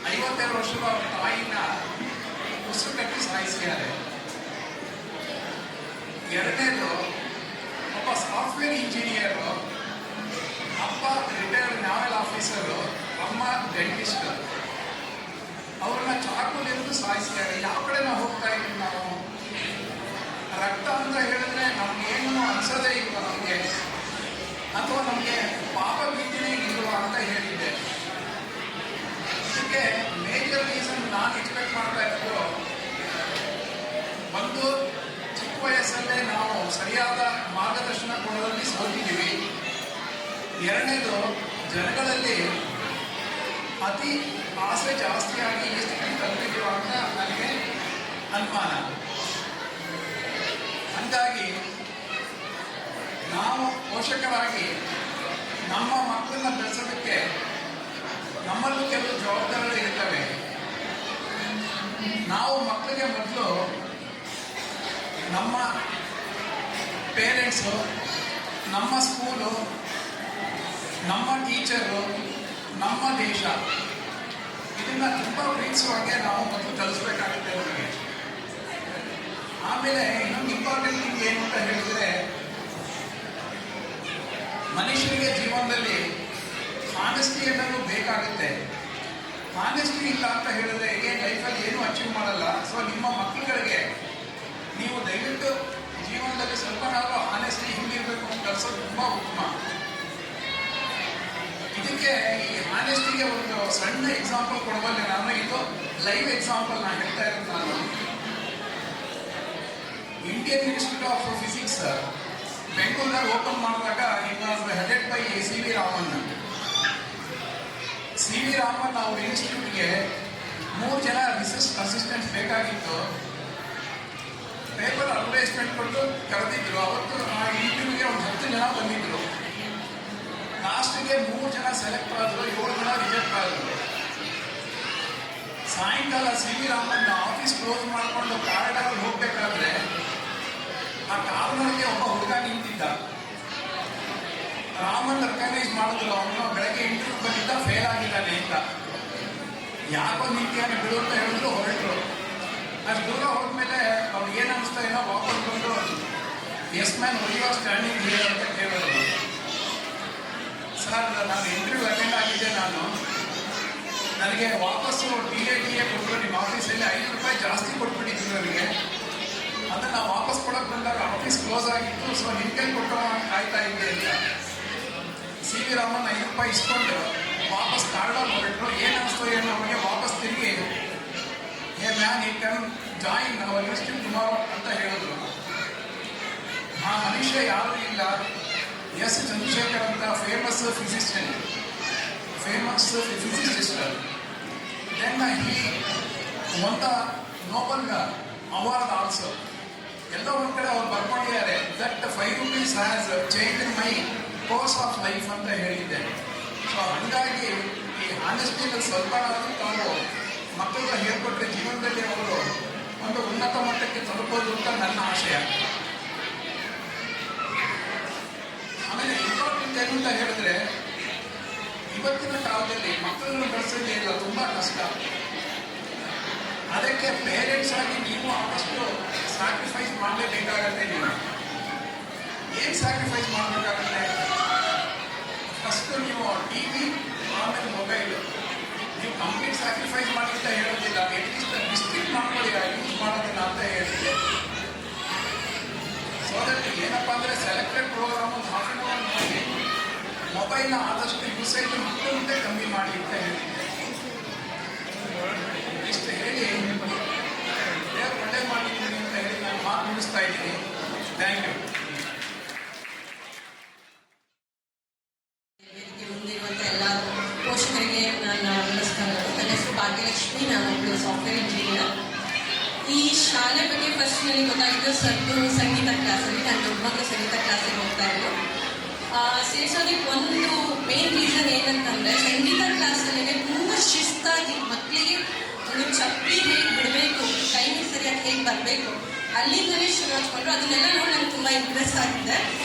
52 ವರ್ಷದ ತಾಯಿನ ಉಸಿರು ಕಟ್ಟಿ ಸಾಯಿಸಿದ್ದಾರೆ. ಎರಡನೇದು ಒಬ್ಬ ಸಾಫ್ಟ್ವೇರ್ ಇಂಜಿನಿಯರು, ಅಪ್ಪ ರಿಟೈರ್ಡ್ ನಾವೆಲ್ ಆಫೀಸರು, ಅಮ್ಮ ಡೆಂಟಿಸ್ಟ್. ಅವ್ರನ್ನ ಚಾಕುಲಿಂದು ಸಾಯಿಸಿದ್ದಾರೆ. ಯಾವ ಕಡೆ ನಾವು ಹೋಗ್ತಾ ಇದ್ದೀವಿ? ನಾವು ರಕ್ತ ಅಂತ ಹೇಳಿದ್ರೆ ನಮ್ಗೇನು ಅನ್ಸೋದೇ ಇಲ್ವ ನಮಗೆ, ಅಥವಾ ನಮಗೆ ಪಾಪ ಭೀತಿನೇ ಇಲ್ವ ಅಂತ ಹೇಳಿದ್ದೆ. ಇದಕ್ಕೆ ಮೇಜರ್ ರೀಸನ್ ನಾನು ಎಕ್ಸ್ಪೆಕ್ಟ್ ಮಾಡ್ತಾ ಇದ್ದು, ಒಂದು ಚಿಕ್ಕ ವಯಸ್ಸಲ್ಲೇ ನಾವು ಸರಿಯಾದ ಮಾರ್ಗದರ್ಶನ ಕೊಡೋದ್ರಲ್ಲಿ ಸೋತಿದ್ದೀವಿ. ಎರಡನೇದು, ಜನಗಳಲ್ಲಿ ಅತಿ ಆಸೆ ಜಾಸ್ತಿಯಾಗಿ ಎಷ್ಟು ತಲುಪಿದ್ದೀವ ಅಂತ ನನಗೆ ಅನುಮಾನ. ಹಾಗಾಗಿ ನಾವು ಪೋಷಕರಾಗಿ ನಮ್ಮ ಮಕ್ಕಳನ್ನ ಬೆಳೆಸೋದಕ್ಕೆ ನಮ್ಮಲ್ಲೂ ಕೆಲವು ಜವಾಬ್ದಾರಿಗಳು ಇರ್ತವೆ. ನಾವು ಮಕ್ಕಳಿಗೆ ಮೊದಲು ನಮ್ಮ ಪೇರೆಂಟ್ಸು, ನಮ್ಮ ಸ್ಕೂಲು, ನಮ್ಮ ಟೀಚರು, ನಮ್ಮ ದೇಶ, ಇದನ್ನು ತುಂಬ ಪ್ರೀತಿಸುವಾಗೆ ನಾವು ಮೊದಲು ಕಲಿಸ್ಬೇಕಾಗುತ್ತೆ ಅವರಿಗೆ. ಆಮೇಲೆ ಇನ್ನೊಂದು ಇಂಪಾರ್ಟೆಂಟ್ ಥಿಂಗ್ ಏನು ಅಂತ ಹೇಳಿದ್ರೆ, ಮನುಷ್ಯನಿಗೆ ಜೀವನದಲ್ಲಿ ಹಾನೆಸ್ಟಿ ಅನ್ನೋದು ಬೇಕಾಗುತ್ತೆ. ಹಾನೆಸ್ಟಿ ಇಲ್ಲ ಅಂತ ಹೇಳಿದ್ರೆ ಏನು ಲೈಫಲ್ಲಿ ಏನೂ ಅಚೀವ್ ಮಾಡಲ್ಲ. ಸೊ ನಿಮ್ಮ ಮಕ್ಕಳುಗಳಿಗೆ ನೀವು ದಯವಿಟ್ಟು ಜೀವನದಲ್ಲಿ ಸ್ವಲ್ಪನಾದರೂ ಹಾನೆಸ್ಟಿ ಹಿಂಗಿರಬೇಕು ಅಂತ ಕಲಿಸೋದು ತುಂಬ ಉತ್ತಮ. ಇದಕ್ಕೆ ಈ ಹಾನೆಸ್ಟಿಗೆ ಒಂದು ಸಣ್ಣ ಎಕ್ಸಾಂಪಲ್ ಕೊಡಬಲ್ಲೆ ನಾನು. ಇದು ಲೈವ್ ಎಕ್ಸಾಂಪಲ್ ನಾನು ಹೇಳ್ತಾ ಇರೋದು. ನಾನು ಇಂಡಿಯನ್ ಇನ್ಸ್ಟಿಟ್ಯೂಟ್ ಆಫ್ ಫಿಸಿಕ್ಸ್ ಬೆಂಗಳೂರಲ್ಲಿ ಓಪನ್ ಮಾಡಿದಾಗ it was headed by C V Raman. C V Raman ಅವ್ರ ಇನ್ಸ್ಟಿಟ್ಯೂಟ್ಗೆ 3 ಜನ ರಿಸರ್ಚ್ ಅಸಿಸ್ಟೆಂಟ್ಸ್ ಬೇಕಾಗಿತ್ತು. ಪೇಪರ್ ಅಡ್ವರ್ಟೈಸ್ಮೆಂಟ್ ಕೊಟ್ಟು ಕರೆದಿದ್ರು. ಅವತ್ತು ಆ ಇಂಟರ್ವ್ಯೂಗೆ ಒಂದು 10 ಜನ ಬಂದಿದ್ರು. ಲಾಸ್ಟಿಗೆ 3 ಜನ ಸೆಲೆಕ್ಟ್ ಆದರು, 7 ಜನ ರಿಜೆಕ್ಟ್ ಆದರು. ಸಾಯಂಕಾಲ C V Raman office close ಮಾಡಿಕೊಂಡು ಕಾರಿಡಾರಲ್ಲಿ ಹೋಗ್ಬೇಕಾದ್ರೆ ಆ ಕಾರ್ನರ್ಗೆ ಒಬ್ಬ ಹುಡುಗ ನಿಂತಿದ್ದ. ರಾಮನ್ ರೆಕಗ್ನೈಸ್ ಮಾಡಿದ್ರು, ಅವನು ಬೆಳಗ್ಗೆ ಇಂಟರ್ವ್ಯೂ ಬಂದಿದ್ದ, ಫೇಲ್ ಆಗಿದ್ದಾನೆ ಅಂತ. ಯಾಕೋ ನಿಂತಿಯಾನೆ ಬಿಡು ಅಂತ ಹೇಳಿದ್ರು, ಹೊರಟರು. ಅಷ್ಟು ದೂರ ಹೋದ್ಮೇಲೆ ಅವ್ರಿಗೆ ಏನು ಅನಿಸ್ತಾ ಏನೋ ವಾಪಸ್ ಬಂದು ಎಸ್ ಮ್ಯಾನ್ ಹೊಲಿಯೋ ಸ್ಟ್ಯಾಂಡಿಂಗ್ ಹಿಯರ್ ಅಂತ ಕೇಳಿದ್ರು. ಸರ್, ನಾನು ಇಂಟರ್ವ್ಯೂ ಅಟೆಂಡ್ ಆಗಿದ್ದೆ, ನನಗೆ ವಾಪಸ್ಸು ಟಿ ಎ ಕೊಟ್ಟರು, ನಿಮ್ಮ ಆಫೀಸಲ್ಲಿ ₹5 ಜಾಸ್ತಿ ಕೊಟ್ಬಿಟ್ಟಿದ್ರು ನನಗೆ. ಅದನ್ನು ವಾಪಸ್ ಕೊಡೋಕೆ ಬಂದಾಗ ಆಫೀಸ್ ಕ್ಲೋಸ್ ಆಗಿತ್ತು, ಸೊ ನಿಮ್ಮ ಕೈ ಕೊಟ್ಟೋ ಕಾಯ್ತಾ ಇದ್ದೆ ಅಂತ. ಸಿ ವಿ ರಾಮನ್ ₹5 ಇಸ್ಕೊಂಡು ವಾಪಸ್ ಕಾರ್ಡ ಹೊರಟರು. ಏನು ಅನಿಸ್ತು ಏನು ನಮಗೆ, ವಾಪಸ್ ತಿರುಗಿ a man he can join our university tomorrow ಅಂತ ಹೇಳಿದ್ರು. ಆ ಮನುಷ್ಯ ಯಾರೂ ಇಲ್ಲ, ಎಸ್ ಚಂದ್ರಶೇಖರ್ ಅಂತ famous physicist. Then he won the Nobel award also. ಎಲ್ಲೋ ಒಂದು ಕಡೆ ಅವ್ರು ಬರ್ಕೊಂಡಿದ್ದಾರೆ, that ₹5 has change in my course of life ಅಂತ ಹೇಳಿದ್ದೆ. ಸೊ ಹಾಗಾಗಿ ಈ ಆನೆಸ್ಟಿನಲ್ಲಿ ಸ್ವಲ್ಪ ತಾವು ಮಕ್ಕಳಿಗೆ ಹೇಳ್ಕೊಟ್ರೆ ಜೀವನದಲ್ಲಿ ಅವರು ಒಂದು ಉನ್ನತ ಮಟ್ಟಕ್ಕೆ ತಲುಪೋದು ಅಂತ ನನ್ನ ಆಶಯ. ಆಮೇಲೆ ಇಂಪಾರ್ಟೆಂಟ್ ಏನು ಅಂತ ಹೇಳಿದ್ರೆ, ಇವತ್ತಿನ ಕಾಲದಲ್ಲಿ ಮಕ್ಕಳನ್ನು ಬೆಳೆಸೋದೇ ಇಲ್ಲ, ತುಂಬ ಕಷ್ಟ. ಅದಕ್ಕೆ ಪೇರೆಂಟ್ಸ್ ಆಗಿ ನೀವು ಆದಷ್ಟು ಸ್ಯಾಕ್ರಿಫೈಸ್ ಮಾಡಲೇಬೇಕಾಗತ್ತೆ. ನೀವು ಏನು ಸ್ಯಾಕ್ರಿಫೈಸ್ ಮಾಡಬೇಕಾಗತ್ತೆ? ಫಸ್ಟ್ ನೀವು ಟಿವಿ, ಆಮೇಲೆ ಮೊಬೈಲು. ನೀವು ಕಂಪ್ಲೀಟ್ ಸ್ಯಾಕ್ರಿಫೈಸ್ ಮಾಡಿ ಅಂತ ಹೇಳೋದಿಲ್ಲ, ಅಟ್ಲೀಸ್ಟ್ ಡಿಸ್ಟ್ರಿಕ್ಟ್ ಮಾಡ್ಕೊಳ್ಳಿ ಯೂಸ್ ಮಾಡೋದಿಲ್ಲ ಅಂತ ಹೇಳಿದ್ದೆ. ಸೊ ದಟ್ ಏನಪ್ಪ ಅಂದರೆ ಸೆಲೆಕ್ಟೆಡ್ ಪ್ರೋಗ್ರಾಮ್ ಒಂದು ಹಾಫ್ ಆನ್ ಅವರ್ ಮಾಡಿ ಮೊಬೈಲ್ನ ಆದಷ್ಟು ಯೂಸೇಜ್ ಮತ್ತೆ ಮುಂದೆ ಕಮ್ಮಿ ಮಾಡಿ ಅಂತ ಹೇಳಿದ್ದೆ. ಇಷ್ಟು ಹೇಳಿ ದೇವ್ರು ಒಳ್ಳೆ ಮಾಡಿದ್ದೀನಿ ಅಂತ ಹೇಳಿ ನಾನು ಮಾತು ಮುಗಿಸ್ತಾ ಇದ್ದೀನಿ. Thank you. ಮುಂದಿರುವಂಥ ಎಲ್ಲ ಪೋಷಕರಿಗೆ ನನ್ನ ನಮಸ್ಕಾರಗಳು. ನನ್ನ ಹೆಸರು ಭಾಗ್ಯಲಕ್ಷ್ಮಿ, ನಾನು ಸಾಫ್ಟ್ವೇರ್ ಇಂಜಿನಿಯರ್. ಈ ಶಾಲೆ ಬಗ್ಗೆ ಫಸ್ಟ್ ನನಗೆ ಗೊತ್ತಾಗಿದ್ದು ಸಂಗೀತ ಕ್ಲಾಸಲ್ಲಿ. ನಾನು ದೊಡ್ಡ ಮಕ್ಕಳು ಸಂಗೀತ ಕ್ಲಾಸಿಗೆ ಹೋಗ್ತಾ ಇದ್ದು. ಸೇರಿಸೋದಕ್ಕೆ ಒಂದು ಮೇನ್ ರೀಸನ್ ಏನಂತಂದರೆ, ಸಂಗೀತ ಕ್ಲಾಸಲ್ಲಿ ತುಂಬ ಶಿಸ್ತಾಗಿ ಮಕ್ಕಳಿಗೆ ಒಂದು ಚಪ್ಪಲಿ ಹೇಗೆ ಬಿಡಬೇಕು, ಟೈಮಿಗೆ ಸರಿಯಾಗಿ ಹೇಗೆ ಬರಬೇಕು, ಅಲ್ಲಿಂದಲೇ ಶುರು ಹಚ್ಕೊಂಡ್ರು. ಅದನ್ನೆಲ್ಲ ನೋಡಿ ನನಗೆ ತುಂಬ ಇಂಟ್ರೆಸ್ಟ್ ಆಗಿದೆ.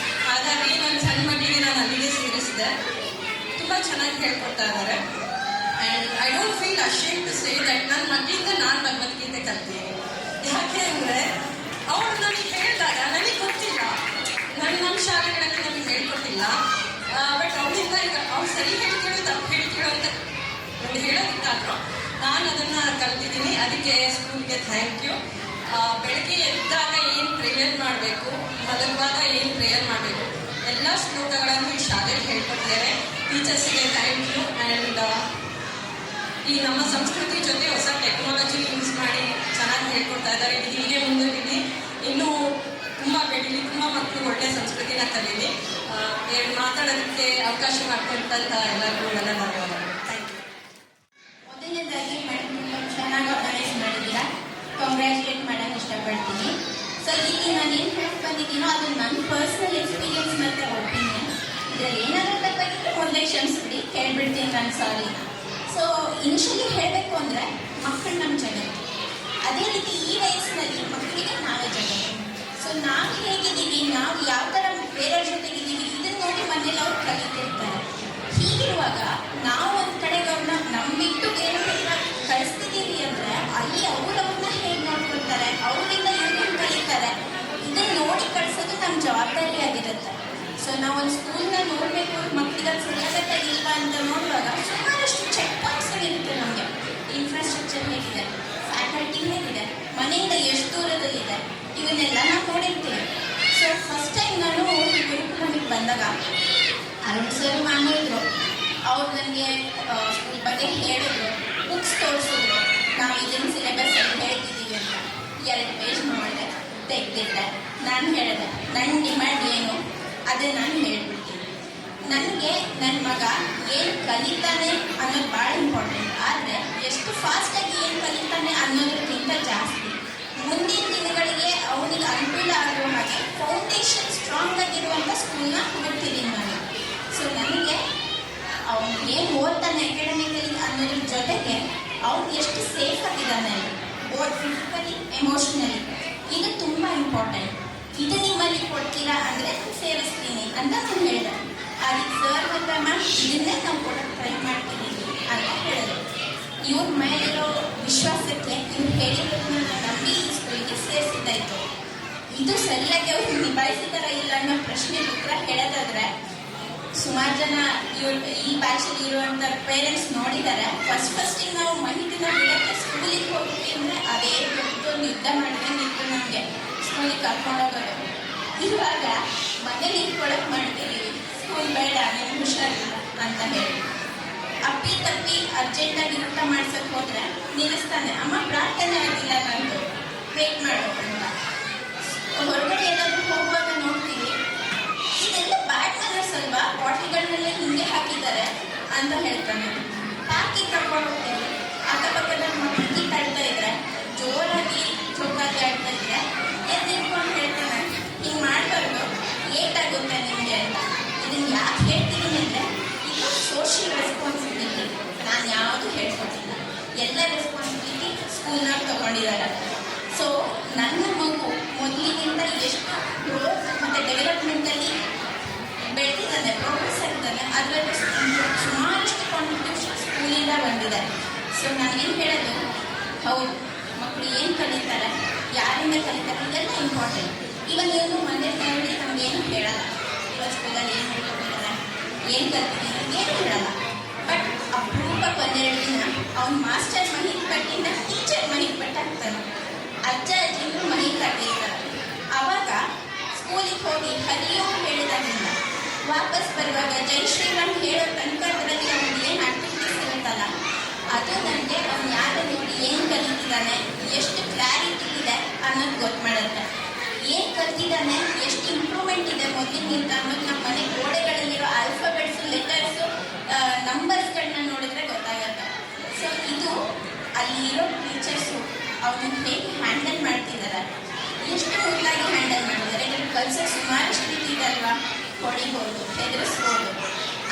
ಹಾಗಾಗಿ ನನ್ನ ಸಣ್ಣ ಮಕ್ಕಳಿಗೆ ನಾನು ಅಲ್ಲಿಗೆ ಸೇರಿಸಿದೆ. ತುಂಬ ಚೆನ್ನಾಗಿ ಹೇಳ್ಕೊಡ್ತಾ ಇದ್ದಾರೆ. And I don't feel ashamed to say that ನನ್ನ ಮಕ್ಕಳಿಂದ ನಾನು ಭಗವದ್ಗೀತೆ ಕಲ್ತೀನಿ. ಯಾಕೆ ಅಂದರೆ ಅವ್ರು ನನಗೆ ಹೇಳಿದಾಗ ನನಗೆ ಗೊತ್ತಿಲ್ಲ, ನಮ್ಮ ಶಾಲೆಗಳಲ್ಲಿ ನಮಗೆ ಹೇಳ್ಕೊಟ್ಟಿಲ್ಲ. ಬಟ್ ಅವರಿಂದ ಈಗ ಅವ್ರು ಸರಿ ಹೇಳ್ಕೇಳು ತಪ್ಪು ಹೇಳ್ಕೇಳು ಅಂತ ಒಂದು ಹೇಳೋದಕ್ಕಾದ್ರು ನಾನು ಅದನ್ನು ಕಲ್ತಿದ್ದೀನಿ. ಅದಕ್ಕೆ ಸ್ಕೂಲ್ಗೆ ಥ್ಯಾಂಕ್ ಯು. ಬೆಳಗ್ಗೆ ಎದ್ದಾಗ ಏನು ಪ್ರೇಯರ್ ಮಾಡಬೇಕು, ಮಲಗುವಾಗ ಏನು ಪ್ರೇಯರ್ ಮಾಡಬೇಕು, ಎಲ್ಲ ಶ್ಲೋಕಗಳನ್ನು ಈ ಶಾಲೆಯಲ್ಲಿ ಹೇಳ್ಕೊಡ್ತಾರೆ. ಟೀಚರ್ಸಿಗೆ ಥ್ಯಾಂಕ್ ಯು. ಆ್ಯಂಡ್ ಈ ನಮ್ಮ ಸಂಸ್ಕೃತಿ ಜೊತೆ ಹೊಸ ಟೆಕ್ನಾಲಜಿ ಯೂಸ್ ಮಾಡಿ ಚೆನ್ನಾಗಿ ಹೇಳ್ಕೊಡ್ತಾ ಇದ್ದಾರೆ. ಇದು ಹೀಗೆ ಮುಂದುವರಿಲಿ, ಇನ್ನೂ ತುಂಬ ಬೆಳೀಲಿ, ತುಂಬ ಮಕ್ಕಳು ಒಳ್ಳೆಯ ಸಂಸ್ಕೃತಿನ ಕಲೀಲಿ. ಮಾತಾಡೋದಕ್ಕೆ ಅವಕಾಶ ಮಾಡ್ಕೊಳ್ತಂತ ಎಲ್ಲರಿಗೂ ನನ್ನ ಧನ್ಯವಾದಗಳು. Thank you. ಮೊದಲನೇದಾಗಿ ಮೇಡಮ್ ತುಂಬ ಚೆನ್ನಾಗಿ ಆರ್ಗನೈಸ್ ಮಾಡಿದ್ದೀರಾ, ಕಾಂಗ್ರ್ಯಾಚುಲೇಟ್ ಮಾಡೋಕ್ಕೆ ಇಷ್ಟಪಡ್ತೀನಿ. ಸೊ ಇಲ್ಲಿ ನಾನು ಏನು ಹೇಳಿ ಬಂದಿದ್ದೀನೋ ಅದು ನನ್ನ ಪರ್ಸ್ನಲ್ ಎಕ್ಸ್ಪೀರಿಯನ್ಸ್ ಮತ್ತು ಒಪಿನಿಯನ್. ಇದರಲ್ಲಿ ಏನಾದರೂ ತಪ್ಪಾಗಿದ್ರೆ ಮೊದಲೇ ಕ್ಷಮಿಸ್ಬಿಡಿ, ಹೇಳ್ಬಿಡ್ತೀನಿ ನಾನು, ಸಾರಿ. ಸೊ ಇನಿಷಿಯಲಿ ಹೇಳಬೇಕು ಅಂದರೆ ಮಕ್ಕಳು ನಮ್ಮ ಜಗತ್ತು. ಅದೇ ರೀತಿ ಈ ವಯಸ್ಸಿನಲ್ಲಿ ಮಕ್ಕಳಿಗೆ ನಾವೇ ಜಗತ್ತು. ಸೊ ನಾವು ಹೇಗಿದ್ದೀವಿ, ನಾವು ಯಾವ ಥರ ಬೇರೆಯವ್ರ ಜೊತೆಗಿದ್ದೀವಿ, ಇದನ್ನು ನೋಡಿ ಮನೇಲಿ ಅವ್ರು ಕಲಿತಿರ್ತಾರೆ. ಹೀಗಿರುವಾಗ ನಾವು ಒಂದು ಕಡೆಗೆ ಅವ್ರನ್ನ ನಂಬಿಟ್ಟು ಬೇರೆ ಕಳಿಸ್ತಿದ್ದೀವಿ ಅಂದರೆ ಅಲ್ಲಿ ಅವ್ರನ್ನ ಹೇಗೆ ನೋಡ್ಕೊಳ್ತಾರೆ, ಅವರಿಂದ ಏನೇನು ಕಲಿತಾರೆ, ಇದನ್ನು ನೋಡಿ ಕಳಿಸೋದು ನಮ್ಮ ಜವಾಬ್ದಾರಿಯಾಗಿರುತ್ತೆ. ಸೊ ನಾವು ಒಂದು ಸ್ಕೂಲ್ನ ನೋಡಬೇಕು, ಮಕ್ಕಳಿಗೆ ಅದು ಸರಿಯಾಗತ್ತೆ ಇಲ್ವಾ ಅಂತ ನೋಡುವಾಗ ಸುಮಾರಷ್ಟು ಚೆಕ್ ಪಾಯಿಂಟ್ಸ್ಗಳಿರುತ್ತೆ ನಮಗೆ. ಇನ್ಫ್ರಾಸ್ಟ್ರಕ್ಚರ್ ಹೇಗಿದೆ, ಫ್ಯಾಕಲ್ಟಿ ಹೇಗಿದೆ, ಮನೆಯಿಂದ ಎಷ್ಟು ದೂರದಲ್ಲಿದೆ, ಇವನ್ನೆಲ್ಲ ನಾವು ನೋಡಿರ್ತೀವಿ. ಸೊ ಫಸ್ಟ್ ಟೈಮ್ ನಾನು ಗುರುಕುಲಮಿಗೆ ಬಂದಾಗ ಅರುಣ್ ಸರ್ ಮ್ಯಾಮ್ ಇದ್ರು. ಅವ್ರು ನನಗೆ ಸ್ಕೂಲ್ ಬಗ್ಗೆ ಹೇಳಿದ್ರು, ಬುಕ್ಸ್ ತೋರಿಸಿದ್ರು, ನಾವು ಇದನ್ನು ಸಿಲೆಬಸ್ಸಲ್ಲಿ ಹೇಳ್ತಿದ್ದೀವಿ ಅಂತ. 2 ಪೇಜ್ ನೋಡಿದೆ, ತೆಗೆದಿದ್ದೆ. ನಾನು ಹೇಳಿದೆ ನನ್ನ ಡಿಮ್ಯಾಂಡ್ ಏನು ಅದೇ ನಾನು ಹೇಳ್ಬಿಡ್ತೀನಿ. ನನಗೆ ನನ್ನ ಮಗ ಏನು ಕಲಿತಾನೆ ಅನ್ನೋದು ಭಾಳ ಇಂಪಾರ್ಟೆಂಟ್. ಆದರೆ ಎಷ್ಟು ಫಾಸ್ಟಾಗಿ ಏನು ಕಲಿತಾನೆ ಅನ್ನೋದಕ್ಕಿಂತ ಜಾಸ್ತಿ ಮುಂದಿನ ದಿನಗಳಿಗೆ ಅವನಿಗೆ ಅನುಕೂಲ ಆಗುವ ಹಾಗೆ ಫೌಂಡೇಶನ್ ಸ್ಟ್ರಾಂಗ್ ಆಗಿರುವಂಥ ಸ್ಕೂಲ್ನ ಹುಡುಕ್ತಿದ್ದೀನಿ ನಾನು. ಸೊ ನನಗೆ ಅವ್ನು ಏನು ಓದ್ತಾನೆ ಅಕಾಡೆಮಿಕಲಿ ಅನ್ನೋದ್ರ ಜೊತೆಗೆ ಅವ್ನು ಎಷ್ಟು ಸೇಫ್ ಆಗಿದ್ದಾನೆ, ಬೋತ್ ಫಿಸಿಕಲಿ ಎಮೋಷ್ನಲಿ, ಇದು ತುಂಬ ಇಂಪಾರ್ಟೆಂಟ್. ಇದು ನಿಮ್ಮಲ್ಲಿ ಕೊಡ್ತೀರಾ ಅಂದರೆ ನಾನು ಸೇರಿಸ್ತೀನಿ ಅಂತ ನಾನು ಹೇಳಿದೆ. ಅದಕ್ಕೆ ಸರ್ ಮತ್ತು ಮ್ಯಾಮ್ ಇದನ್ನೇ ನಾವು ಕೊಡೋಕ್ಕೆ ಟ್ರೈ ಮಾಡ್ತೀನಿ ಅಂತ ಹೇಳಿದ್ರು. ಇವ್ರ ಮೇಲಿರೋ ವಿಶ್ವಾಸಕ್ಕೆ ಇವ್ರು ಹೇಳಿರೋದನ್ನ ನಾನು ನಂಬಿ ಈ ಸ್ಕೂಲ್ಗೆ ಸೇರಿಸಿದ್ದಾಯಿತು. ಇದು ಸರಿಯಾಗಿ ಅವ್ರು ನಿಭಾಯಿಸಿದಾರ ಇಲ್ಲ ಅನ್ನೋ ಪ್ರಶ್ನೆಗೆ ಉತ್ತರ ಹೇಳೋದಾದ್ರೆ ಸುಮಾರು ಜನ ಈ ಬ್ಯಾಚಲ್ಲಿ ಇರುವಂಥ ಪೇರೆಂಟ್ಸ್ ನೋಡಿದ್ದಾರೆ. ಫಸ್ಟಿಗೆ ನಾವು ಮಾಹಿತಿನ ಬಿಡೋಕ್ಕೆ ಸ್ಕೂಲಿಗೆ ಹೋಗ್ತೀವಿ ಅಂದರೆ ಅದೇ ದೊಡ್ಡದೊಂದು ಯುದ್ಧ ಮಾಡ್ಕೊಂಡಿತ್ತು ನಮಗೆ ಸ್ಕೂಲಿಗೆ ಕರ್ಕೊಂಡೋಗೋದು. ಇವಾಗ ಮನೇಲಿ ಇಟ್ಕೊಳಕ್ಕೆ ಮಾಡ್ತೀವಿ, ಸ್ಕೂಲ್ ಬೇಡ ನಿಮ್ಗೆ ಹುಷಾರಿಲ್ಲ ಅಂತ ಹೇಳಿ. ಅಪ್ಪಿ ತಪ್ಪಿ ಅರ್ಜೆಂಟಾಗಿ ಊಟ ಮಾಡ್ಸಕ್ಕೆ ಹೋದ್ರೆ ನಿಲ್ಲಿಸ್ತಾನೆ, ಅಮ್ಮ ಪ್ರಾರ್ಥನೆ ಆಗಿಲ್ಲ ನಂದು ವೇಟ್ ಮಾಡು ಅಂತ. ಹೊರಗಡೆ ಏನಾದರೂ ಹೋಗುವಾಗ ನೋಡ್ತೀವಿ, ಇದೆಲ್ಲ ಬ್ಯಾಡ್ ಮ್ಯಾನರ್ಸ್ ಅಲ್ವಾ, ಬಾಟ್ಲಿಗಳನ್ನೆಲ್ಲ ಹಿಂಗೆ ಹಾಕಿದ್ದಾರೆ ಅಂತ ಹೇಳ್ತಾನೆ. ಪಾರ್ಕಿಗೆ ಕರ್ಕೊಂಡು ಹೋಗ್ತೀವಿ, ಅಕ್ಕಪಕ್ಕದ ಮಕ್ಕಳು ಕಿತ್ತಾಡ್ತಾ ಇದ್ರೆ, ಜೋರಾಗಿ ಚೌಕಾಗಿ ಆಡ್ತಾ ಇದ್ರೆ ಎದ್ದು ನಿಂತ್ಕೊಂಡು ಹೇಳ್ತಾನೆ, ಹಿಂಗೆ ಮಾಡಬಾರ್ದು, ಏಟಾಗುತ್ತೆ ನಿಮಗೆ ಅಂತ. ಇದನ್ನು ಯಾಕೆ ಹೇಳ್ತಿದ್ದೀನಿ ಅಂದರೆ ಇದು ಸೋಷಿಯಲ್ ರೆಸ್ಪಾನ್ಸಿಬಿಲಿಟಿ. ನಾನು ಯಾವುದು ಹೇಳ್ಕೊಟ್ಟಿಲ್ಲ, ಎಲ್ಲ ರೆಸ್ಪಾನ್ಸಿಬಿಲಿಟಿ ಸ್ಕೂಲ್ನಾಗ ತಗೊಂಡಿದ್ದಾರೆ. ಸೊ ನನ್ನ ಮಗು ಮೊದಲಿನಿಂದ ಎಷ್ಟು ಗ್ರೋತ್ ಮತ್ತು ಡೆವಲಪ್ಮೆಂಟಲ್ಲಿ ಬೆಳೆದಿದ್ದಾನೆ, ಪ್ರೋಗ್ರೆಸ್ ಆಗಿದ್ದಾನೆ, ಅದರಲ್ಲಿ ಸುಮಾರಷ್ಟು ಕಾಂಟ್ರಿಬ್ಯೂಷನ್ ಸ್ಕೂಲಿಂದ ಬಂದಿದೆ. ಸೊ ನಾನೇನು ಹೇಳೋದು, ಹೌದು ಮಕ್ಕಳು ಏನು ಕಲಿತಾರೆ, ಯಾರಿಂದ ಕಲಿತಾರೆ, ಇದೆಲ್ಲ ಇಂಪಾರ್ಟೆಂಟ್. ಇವಾಗ ನೀವು ಮನೆ ನೋಡಿ ನಮಗೇನು ಹೇಳಲ್ಲ, ಇವಾಗ ಸ್ಕೂಲಲ್ಲಿ ಏನು ಹೇಳ್ಕೊಟ್ಟಿದ್ದಾರೆ, ಏನು ಕಲ್ತಿದ್ದೀನಿ ಏನು ಹೇಳಲ್ಲ. ಬಟ್ ಅಪರೂಪಕ್ಕೆ ಒಂದೆರಡು ದಿನ ಅವ್ನು ಮಾಸ್ಟರ್ ಮಹಿತ್ ಪಟ್ಟಿಂದ ಟೀಚರ್ ಮಹಿತ್ ಪಟ್ಟು ಹಾಕ್ತಾನೆ, ಅಜ್ಜ ಅಜ್ಜಿಗೂ ಮಹಿತ್ ಹಾಕಿರ್ತಾರೆ. ಆವಾಗ ಸ್ಕೂಲಿಗೆ ಹೋಗಿ ಹರಿಯೋ ಹೇಳಿದಾಗಿಂದ ವಾಪಸ್ ಬರುವಾಗ ಜೈ ಶ್ರೀರಾಮ್ ಹೇಳೋ ತನಕ ಅದರಲ್ಲಿ ಅವ್ನಿಗೆ ಏನು ಆಕ್ಟಿವಿಟೀಸ್ ಇರುತ್ತಲ್ಲ, ಅದು ನನಗೆ ಅವ್ನು ಯಾರು ನೋಡಿ ಏನು ಕಲಿತಿದ್ದಾನೆ, ಎಷ್ಟು ಕ್ಲಾರಿಟಿ ಇದೆ ಅನ್ನೋದು ಗೊತ್ತು ಮಾಡುತ್ತೆ. ಏನು ಕಲ್ತಿದ್ದಾನೆ, ಎಷ್ಟು ಇಂಪ್ರೂವ್ಮೆಂಟ್ ಇದೆ ಮೊದಲಿನಿಂದ ಅನ್ನೋದು ನಮ್ಮ ಮನೆ ಗೋಡೆಗಳಲ್ಲಿರೋ ಆಲ್ಫಾಬೆಟ್ಸು, ಲೆಟರ್ಸು, ನಂಬರ್ಸ್ಗಳನ್ನ ನೋಡಿದ್ರೆ ಗೊತ್ತಾಗುತ್ತೆ. ಸೊ ಇದು ಅಲ್ಲಿರೋ ಟೀಚರ್ಸು ಅವ್ರನ್ನ ಹೇಗೆ ಹ್ಯಾಂಡಲ್ ಮಾಡ್ತಿದ್ದಾರೆ, ಎಷ್ಟು ಮುದ್ದಾಗಿ ಹ್ಯಾಂಡಲ್ ಮಾಡಿದ್ದಾರೆ. ಇದ್ರ ಕಲ್ಸರ್ ಸುಮಾರಷ್ಟು ರೀತಿ ಇದೆ ಅಲ್ವಾ, ಹೊಡಿಬೋದು, ಹೆದರಿಸ್ಬೋದು.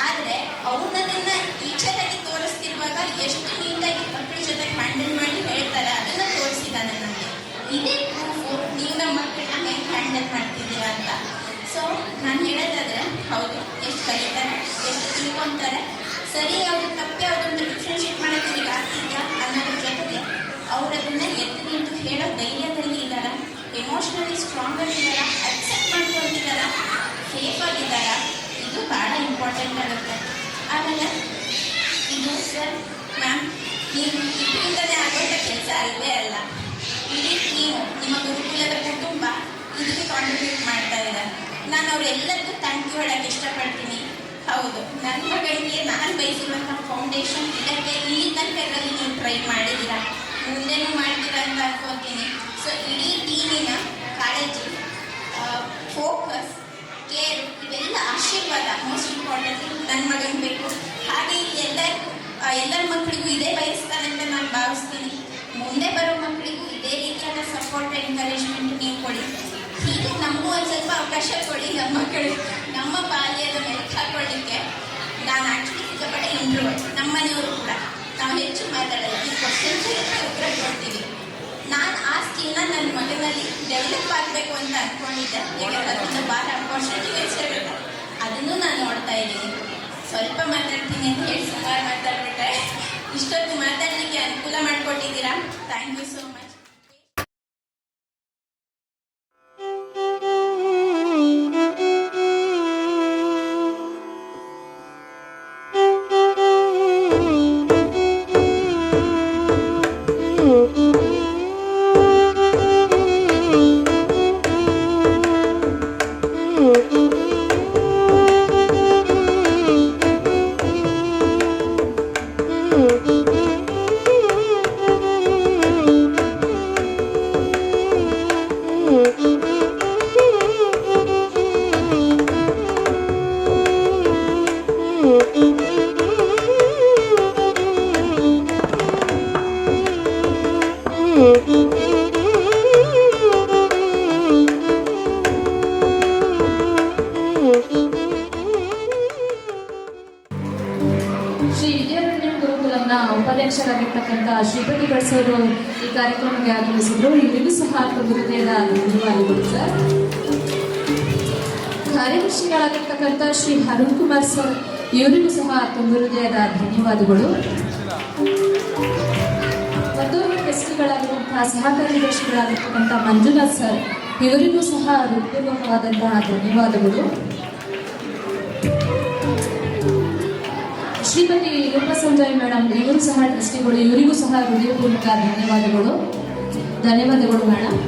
ಆದರೆ ಅವ್ರನ್ನ ಟೀಚರಾಗಿ ತೋರಿಸ್ತಿರುವಾಗ ಎಷ್ಟು ನೀಟಾಗಿ ಮಕ್ಕಳ ಜೊತೆ ಹ್ಯಾಂಡಲ್ ಮಾಡಿ ಹೇಳ್ತಾರೆ, ಅದನ್ನು ತೋರಿಸಿದ್ದಾನೆ ನನಗೆ. ಇದೇ ಪ್ರೂಫು ನೀವು ನಮ್ಮ ಮಕ್ಕಳನ್ನ ಹೇಗೆ ಹ್ಯಾಂಡಲ್ ಮಾಡ್ತಿದ್ದೀರಾ ಅಂತ. ಸೊ ನಾನು ಹೇಳೋದಾದ್ರೆ ಹೌದು, ಎಷ್ಟು ಕಲಿತಾರೆ, ಎಷ್ಟು ತಿಳ್ಕೊತಾರೆ, ಸರಿ ಯಾವುದು ತಪ್ಪು ಯಾವುದು ಅಂತ ಡಿಫ್ರೆನ್ಶಿಯೇಟ್ ಮಾಡೋಕ್ಕೆ ಈಗ ಆಗ್ತಿದೆಯಾ ಅನ್ನೋದ್ರ ಜೊತೆಗೆ ಅವ್ರು ಅದನ್ನು ಎದ್ದು ನಿಂತು ಹೇಳೋ ಧೈರ್ಯದಲ್ಲಿ ಇದ್ದಾರ, ಎಮೋಷ್ನಲಿ ಸ್ಟ್ರಾಂಗ್ ಆಗಿದ್ದಾರ, ಅಕ್ಸೆಪ್ಟ್ ಮಾಡ್ಕೊಳ್ತಿದ್ದಾರ, ಸೇಫ್ ಆಗಿದ್ದಾರ, ಇದು ಭಾಳ ಇಂಪಾರ್ಟೆಂಟ್ ಆಗುತ್ತೆ. ಆಮೇಲೆ ಇದು ಸರ್ ಮ್ಯಾಮ್ ನೀವು ಇದರಿಂದಲೇ ಆಗೋಂಥ ಕೆಲಸ ಅಲ್ವೇ ಅಲ್ಲ, ಇಡೀ ನೀವು ನಿಮ್ಮ ಗುರುಕುಲದ ಕುಟುಂಬ ಇದಕ್ಕೆ ಕಾಂಟ್ರಿಬ್ಯೂಟ್ ಮಾಡ್ತಾ ಇದ್ದಾರೆ. ನಾನು ಅವರೆಲ್ಲರಿಗೂ ಥ್ಯಾಂಕ್ ಯು ಹೇಳೋಕ್ಕೆ ಇಷ್ಟಪಡ್ತೀನಿ. ಹೌದು, ನನ್ನ ಮಗಳಿಗೆ ನಾನು ಬಯಸಿರುವಂಥ ಫೌಂಡೇಶನ್ ಇದಕ್ಕೆ ಇಲ್ಲಿ ತನಕದಲ್ಲಿ ನೀವು ಟ್ರೈ ಮಾಡಿದ್ದೀರಾ, ಮುಂದೆನೂ ಮಾಡ್ತೀರಾ ಅಂತ ಅನ್ಕೋತೀನಿ. ಸೊ ಇಡೀ ಟೀಮಿನ ಕಾಳಜಿ, ಫೋಕಸ್, ಕೇರ್, ಇವೆಲ್ಲ ಆಶೀರ್ವಾದ ಮೋಸ್ಟ್ ಇಂಪಾರ್ಟೆಂಟ್ ನನ್ನ ಮಗನ ಬೇಕು. ಹಾಗೆ ಎಲ್ಲರ ಮಕ್ಕಳಿಗೂ ಇದೇ ಬಯಸ್ತಾನೆ ಅಂತ ನಾನು ಭಾವಿಸ್ತೀನಿ. ಮುಂದೆ ಬರೋ ಮಕ್ಕಳಿಗೂ ಇದೇ ರೀತಿಯಾದ ಸಪೋರ್ಟ್ ಎನ್ಕರೇಜ್ಮೆಂಟ್ ನೀವು ಕೊಡಿ. ಹೀಗೆ ನಮಗೂ ಒಂದು ಸ್ವಲ್ಪ ಅವಕಾಶ ಕೊಡಿ, ನಮ್ಮ ಮಕ್ಕಳು ನಮ್ಮ ಬಾಲ್ಯದ ಮೆಲುಕು ಹಾಕೊಳ್ಳಿಕ್ಕೆ. ನಾನು ಆ್ಯಕ್ಚುಲಿ ಸಿಕ್ಕಾಪಟ್ಟೆ ಇಂಟ್ರೋವರ್ಟ್, ನಮ್ಮ ಮನೆಯವರು ಕೂಡ ನಾವು ಹೆಚ್ಚು ಮಾತಾಡೋದು, ಈ ಕ್ವಶನ್ಸ್ ಉತ್ತರ ಕೊಡ್ತೀವಿ. ನಾನು ಆ ಸ್ಕಿಲ್ನ ನನ್ನ ಮಗನಲ್ಲಿ ಡೆವಲಪ್ ಆಗಬೇಕು ಅಂತ ಅಂದ್ಕೊಂಡಿದ್ದೆ. ಯಾಕಂದ್ರೆ ಅದೊಂದು ಭಾಳ ಅಪರ್ಚುನಿಟೀಸ್ ಇರುತ್ತೆ, ಅದನ್ನು ನಾನು ನೋಡ್ತಾ ಇದ್ದೀನಿ. ಸ್ವಲ್ಪ ಮಾತಾಡ್ತೀನಿ ಅಂತ ಹೇಳಿ ಸುಮಾರು ಮಾತಾಡ್ಬಿಟ್ಟೆ. ಇಷ್ಟೊತ್ತು ಮಾತಾಡಲಿಕ್ಕೆ ಅನುಕೂಲ ಮಾಡಿಕೊಟ್ಟಿದ್ದೀರಾ, thank you so much. Shri Vidyaranya ಗುರುಕುಲಂನ ಉಪಾಧ್ಯಕ್ಷರಾಗಿರ್ತಕ್ಕಂಥ ಶ್ರೀಪತಿ ಬಡ್ಸವರು ಈ ಕಾರ್ಯಕ್ರಮಕ್ಕೆ ಆಗಮಿಸಿದ್ರು. ಇವರಿಗೂ ಸಹ ಹೃದಯದ ಧನ್ಯವಾದಗಳು ಸರ್. ಕಾರ್ಯದರ್ಶಿಗಳಾಗಿರ್ತಕ್ಕಂಥ ಶ್ರೀ ಅರುಣ್ ಕುಮಾರ್ ಸರ್, ಇವರಿಗೂ ಸಹ ಹೃದಯದ ಧನ್ಯವಾದಗಳು. ಮತ್ತೋರ್ವ ಟ್ರಸ್ಟಿಗಳಾಗಿರುವಂತಹ ಸಹ ಕಾರ್ಯದರ್ಶಿಗಳಾಗಿರ್ತಕ್ಕಂಥ ಮಂಜುನಾಥ್ ಸರ್, ಇವರಿಗೂ ಸಹ ಹೃತ್ಪೂರ್ವಕವಾದಂತಹ ಧನ್ಯವಾದಗಳು. ಶ್ರೀಮತಿ ರೂಪಾ ಸಂಜಯ್ ಮೇಡಮ್, ಇವರು ಸಹ ಟ್ರಸ್ಟಿಗಳು, ಇವರಿಗೂ ಸಹ ಹೃದಯಪೂರ್ವಕ ಧನ್ಯವಾದಗಳು ಮೇಡಮ್.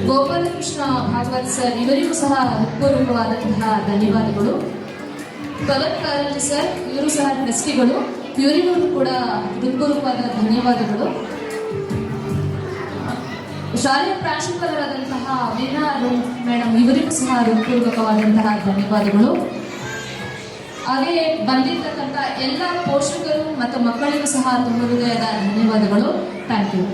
ಗೋಪಾಲಕೃಷ್ಣ ಭಾಗವತ್ ಸರ್, ಇವರಿಗೂ ಸಹ ಹೃತ್ಪೂರ್ವಕವಾದಂತಹ ಧನ್ಯವಾದಗಳು. ಪವನ್ ಕಾರಂಜಿ ಸರ್, ಇವರು ಸಹ ಟ್ರಸ್ಟಿಗಳು, ಇವರಿಗೂ ಕೂಡ ಹೃತ್ಪೂರ್ವಕವಾದ ಧನ್ಯವಾದಗಳು. ಶಾಲೆಯ ಪ್ರಾಂಶುಪಾಲರಾದಂತಹ ವೀಣಾ ಅರುಣ್ ಮೇಡಮ್, ಇವರಿಗೂ ಸಹ ಹೃತ್ಪೂರ್ವಕವಾದಂತಹ ಧನ್ಯವಾದಗಳು. ಹಾಗೆಯೇ ಬಂದಿರತಕ್ಕಂಥ ಎಲ್ಲ ಪೋಷಕರು ಮತ್ತು ಮಕ್ಕಳಿಗೂ ಸಹ ತುಂಬ ಹೃದಯದ ಧನ್ಯವಾದಗಳು. Thank you.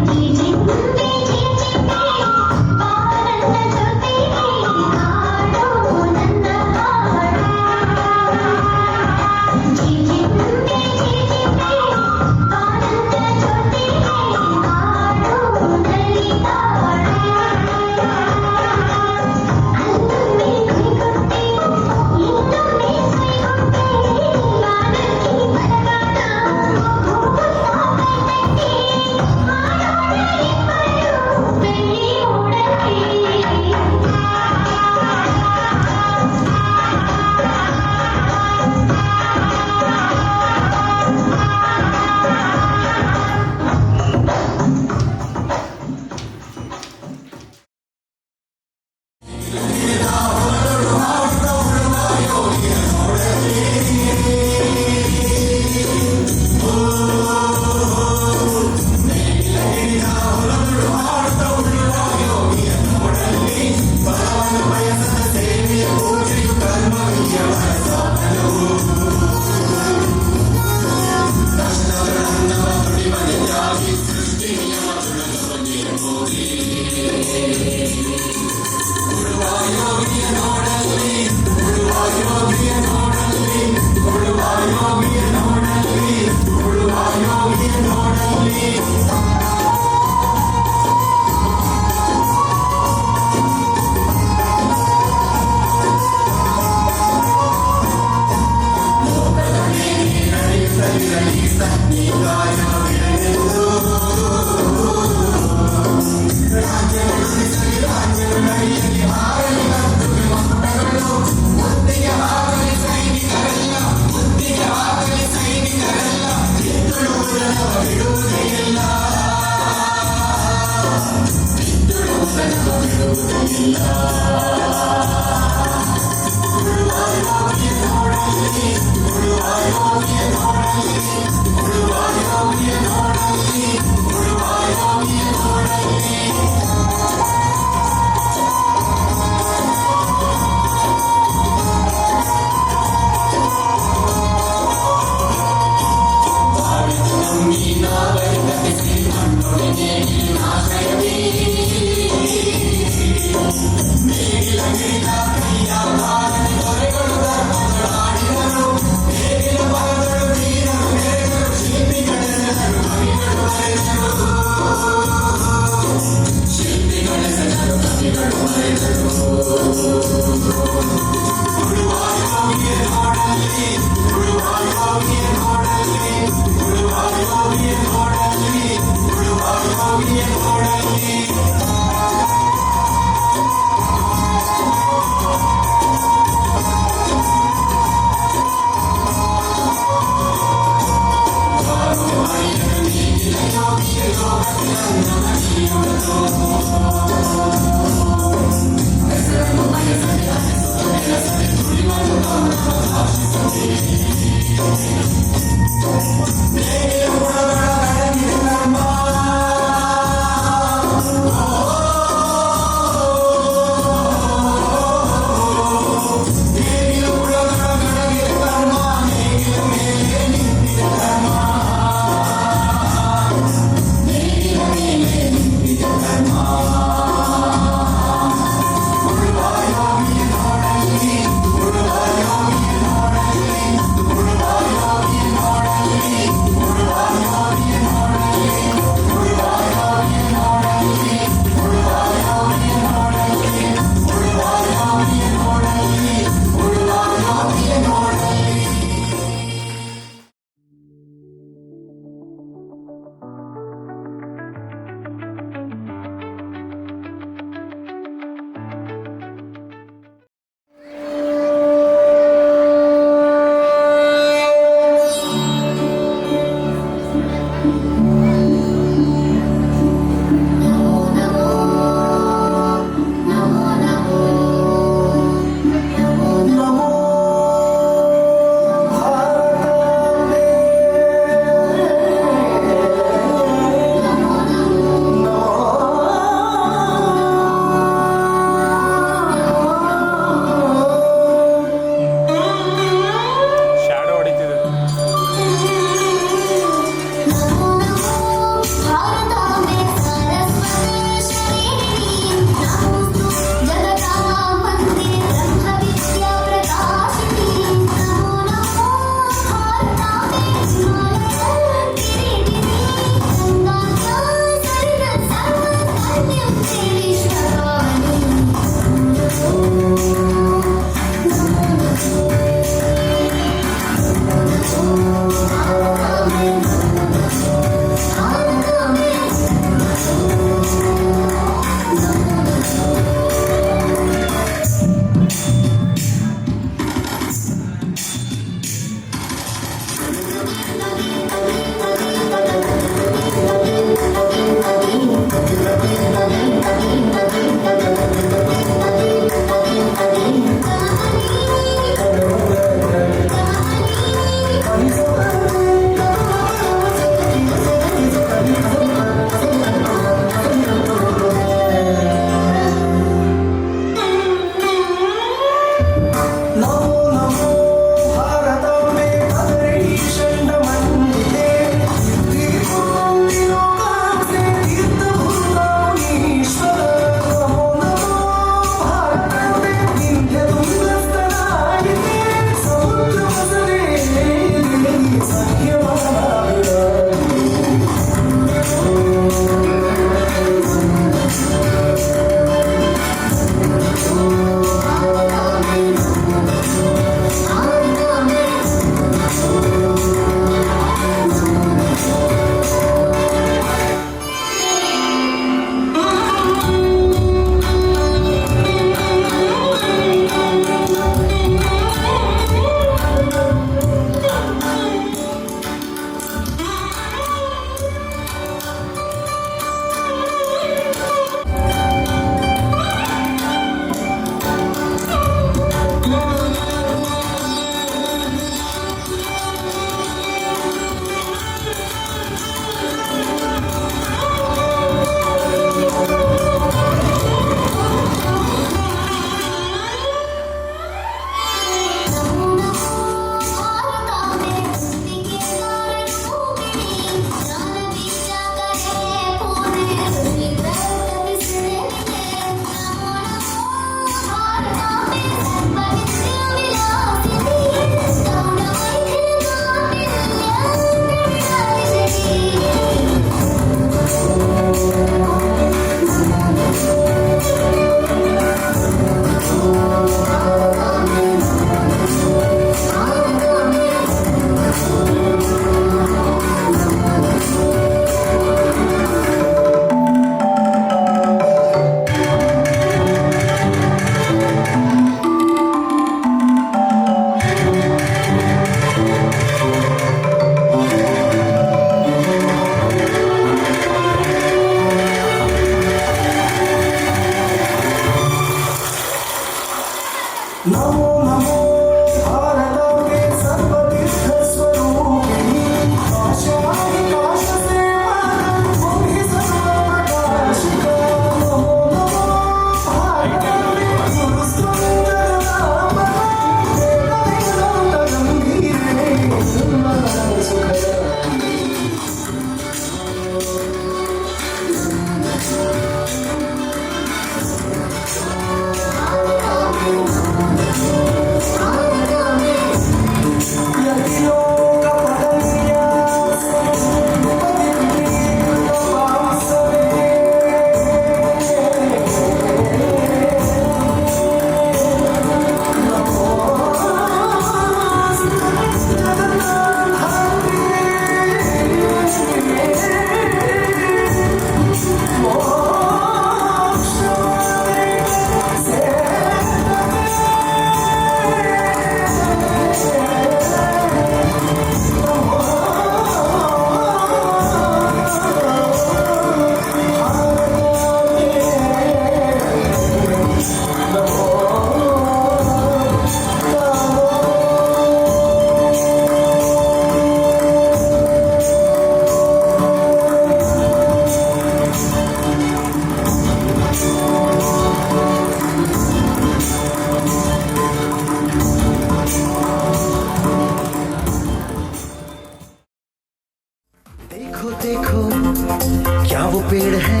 पेड़ है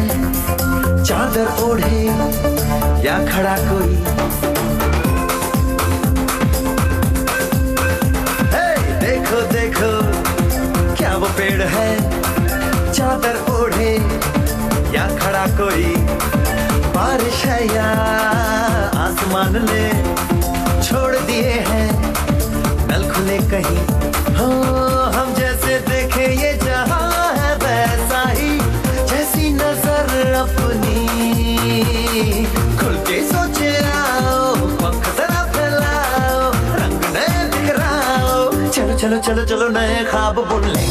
चादर ओढ़े या खड़ा कोई, देखो देखो क्या वो पेड़ है चादर ओढ़े या खड़ा कोई, बारिश है या आसमान ने छोड़ दिए हैं नल खुले कहीं, हो हम जैसे देखे ये जहां है वैसा ही, जैसी नजर अपनी खुल के सोचे आओ, पंख जरा फैलाओ, रंग नए बिखराओ, चल चलो चलो चलो नए ख्वाब बुन ले।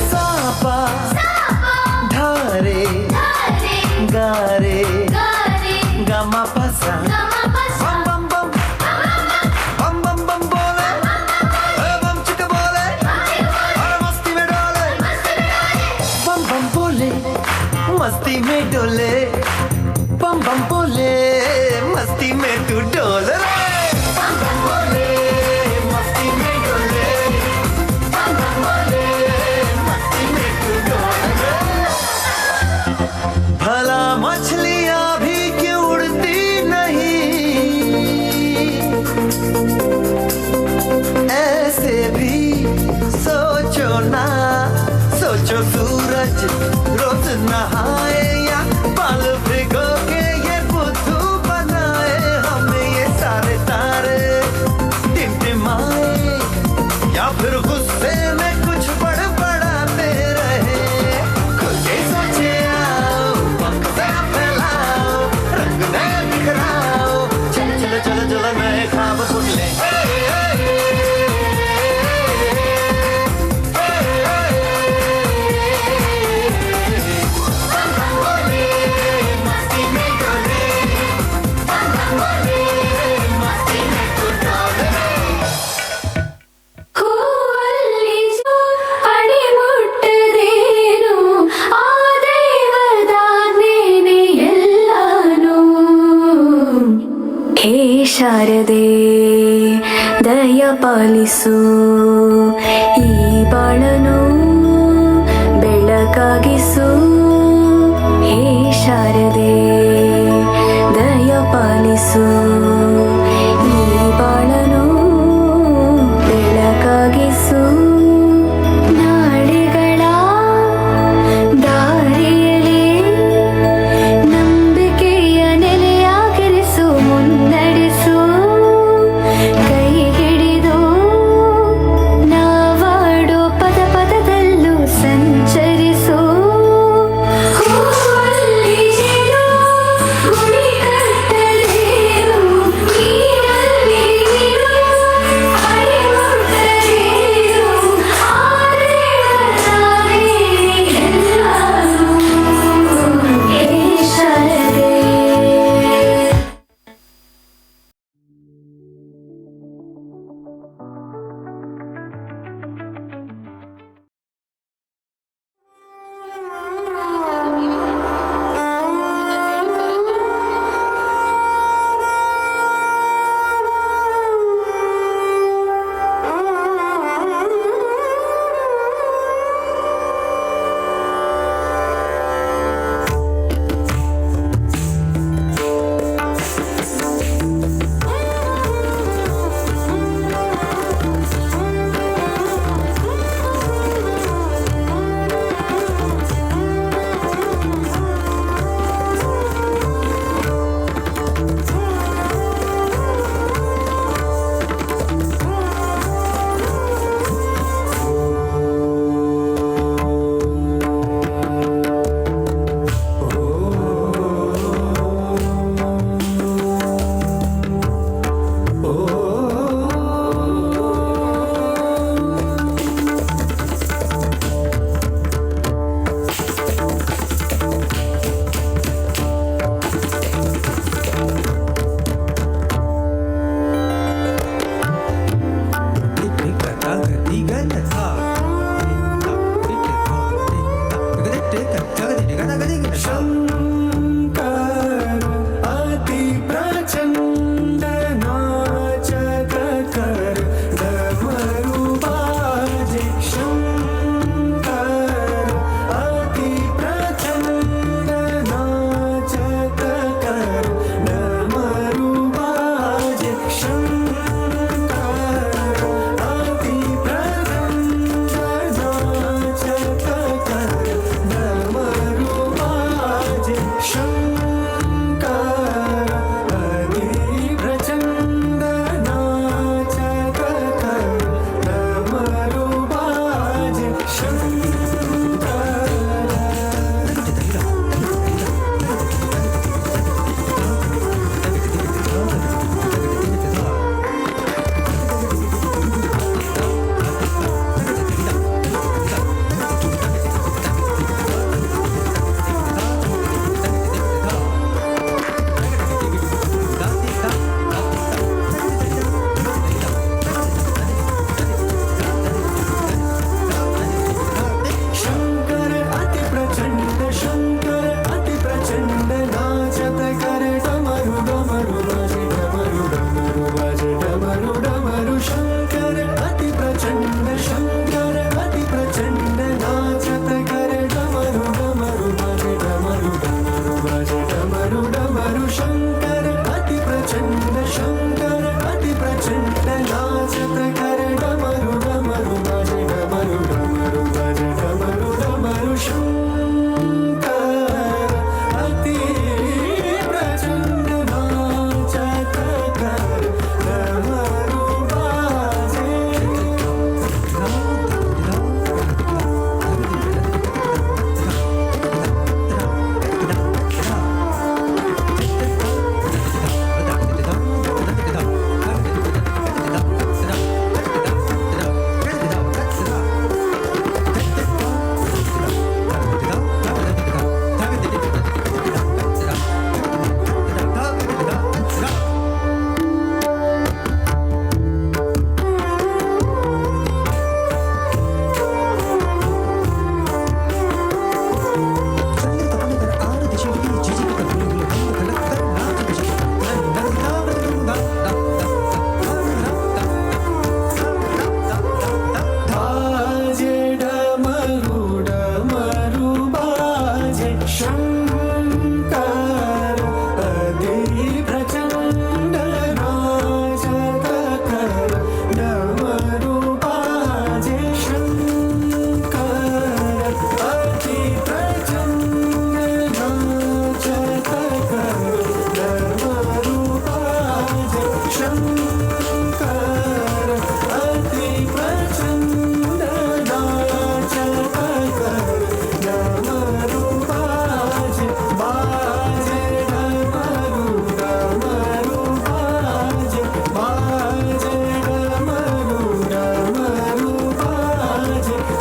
सापा धारे गारे गामा पसा बम बम बम बम बम बम बोले बम चिक बोले और मस्ती में डोले बम बम बोले मस्ती में डोले बम बम बोले मस्ती में तू डोले बम बम बोले मस्ती में डोले बम बम बोले मस्ती में तू डोले। भला मछलियां भी क्यों उड़ती नहीं, ऐसे भी सोचो ना, सोचो सूरज रोज नहाए या बाल भिगो के ये बुद्धू बनाए, हमें ये सारे तारे टिमटिमाए या फिर गुस्से में कुछ बड़बड़ाते रहे। खुद के सोचे आओ, पंख जरा फैलाओ, रंग नए बिखराओ, चलो चलो चलो चलो नए ख्वाब बुन ले। ಹೂವಲ್ಲಿಸು ಅಡಿಮುಟ್ಟದೇನು ಆ ದೈವದಾನೇನೆ ಎಲ್ಲಾನು. ಹೇ ಶಾರದೆ ದಯ ಪಾಲಿಸು ಈ ಬಾಳನು ಬೆಳಕಾಗಿಸು. ಹೇ ಶಾರದೆ ದಯ ಪಾಲಿಸು ಈ ಬಾಳನು ಬೆಳಕಾಗಿಸು. ನಾಳೆಗಳ ದಾರಿಯಲ್ಲಿ ನಂಬಿಕೆಯ ನೆಲೆಯಾಗಿರಿಸು, ಮುನ್ನಡೆಸು ಕೈ ಹಿಡಿದು ನಾವಾಡೋ ಪದ ಪದದಲ್ಲೂ ಸಂಚರಿಸು. ಹೂವಲ್ಲಿ ಜೇನು ಗುಡಿ ಕಟ್ಟಲೇನು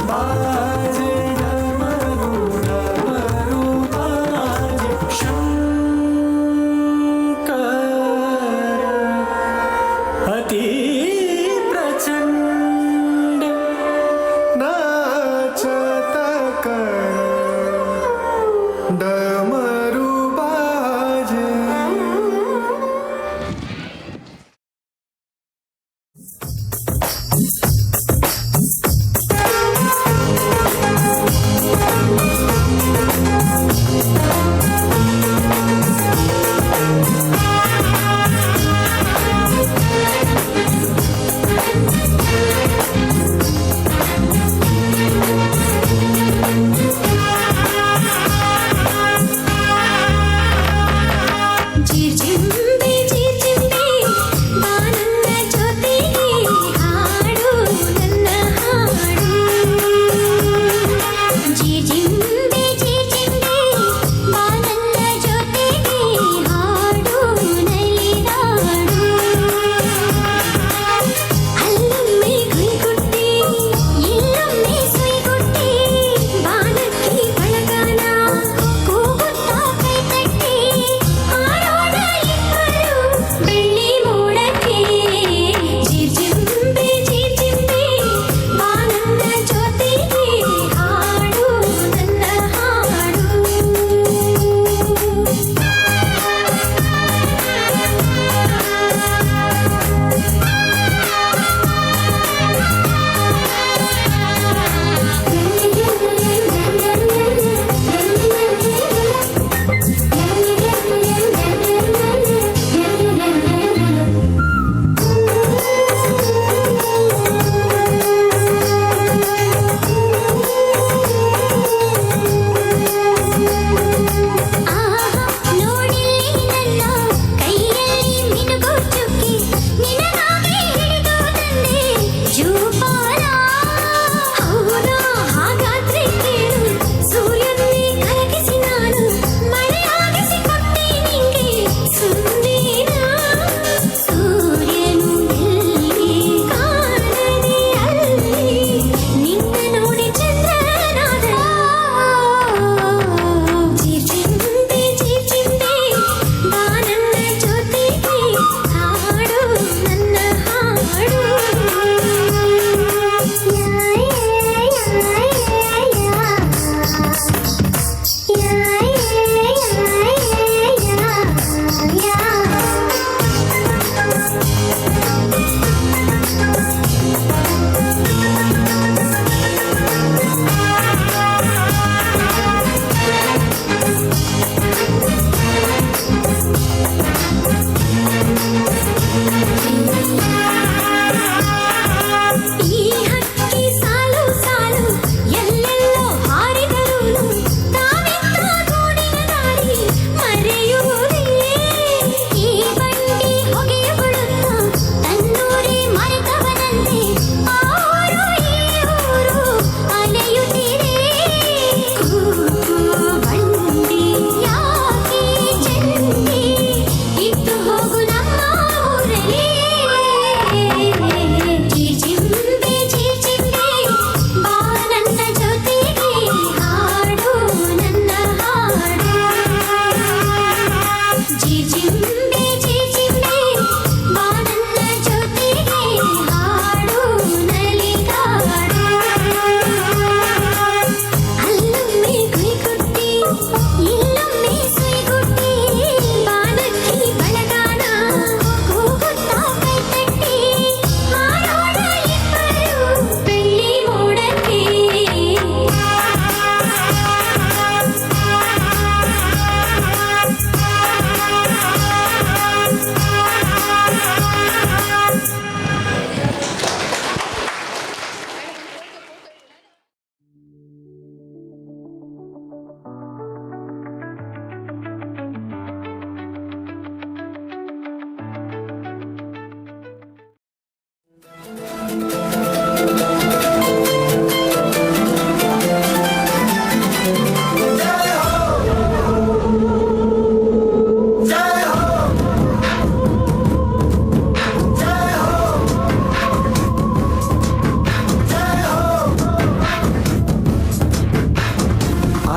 बाजे डमरू डमरू बाजे शंकर अति प्रचंड नाचत कर डमरू बाजे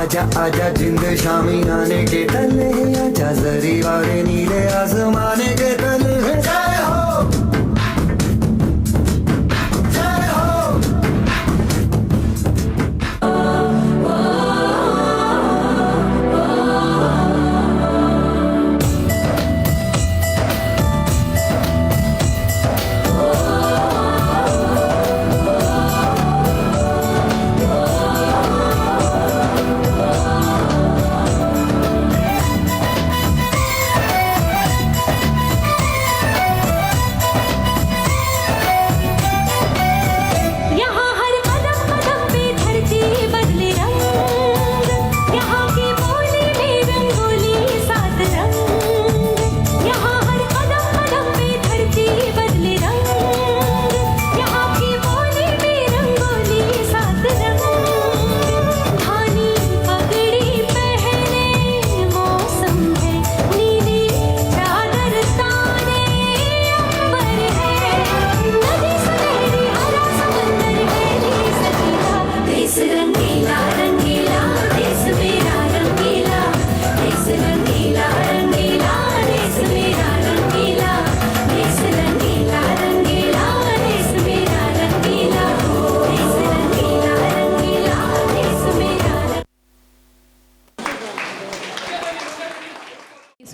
आजा आजा जिंद शामी आने के तले आजा जरी वाले नीले आसमाने के तले जय हो जय हो। यहाँ हर कदम कदम पे धरती बदले रंग, यहाँ की बोली में रंगोली सात रंग। यहाँ हर कदम कदम पे धरती बदले रंग, यहाँ की बोली में रंगोली सात रंग। धानी पगड़ी पहने मौसम है, नीली चादर ताने अंबर है। नदी सुनहरी हरा समंदर है सजीला, देश रंगीला रंगीला देश मेरा रंगीला, देश रंगीला रंगीला देश मेरा रंगीला, देश रंगीला रंगीला देश मेरा रंगीला, देश रंगीला रंगीला देश मेरा।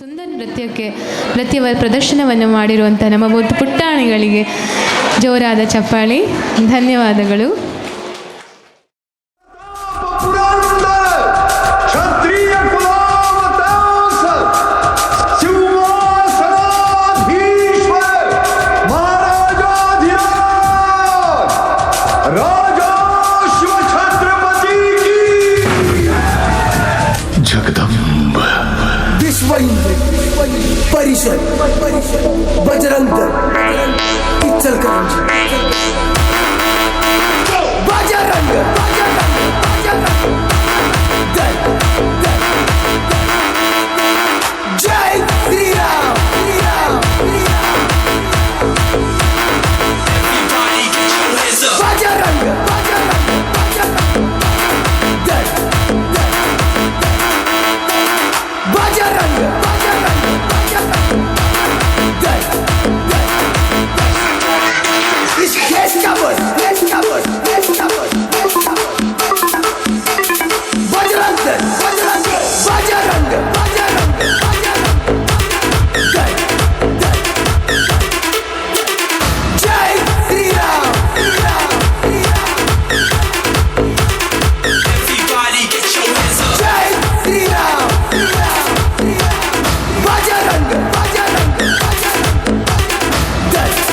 ಸುಂದರ ನೃತ್ಯ ಪ್ರದರ್ಶನವನ್ನು ಮಾಡಿರುವಂಥ ನಮ್ಮ ಮುದ್ದು ಪುಟ್ಟಾಣಿಗಳಿಗೆ ಜೋರಾದ ಚಪ್ಪಾಳಿ. ಧನ್ಯವಾದಗಳು. क्षत्रिय कुलावतांस सिंहासनाधीश्वर महाराजाधिराज राजा शिव छत्रपति की जगदम्ब विश्व हिंदू परिषद बजरंग दल इचलकरंजी बजरंग दल जय श्री राम बजरंग दल बजरंग दल। इस देश का बस बजरंग दल बजरंग दल जय श्री राम जय श्री राम बजरंग दल।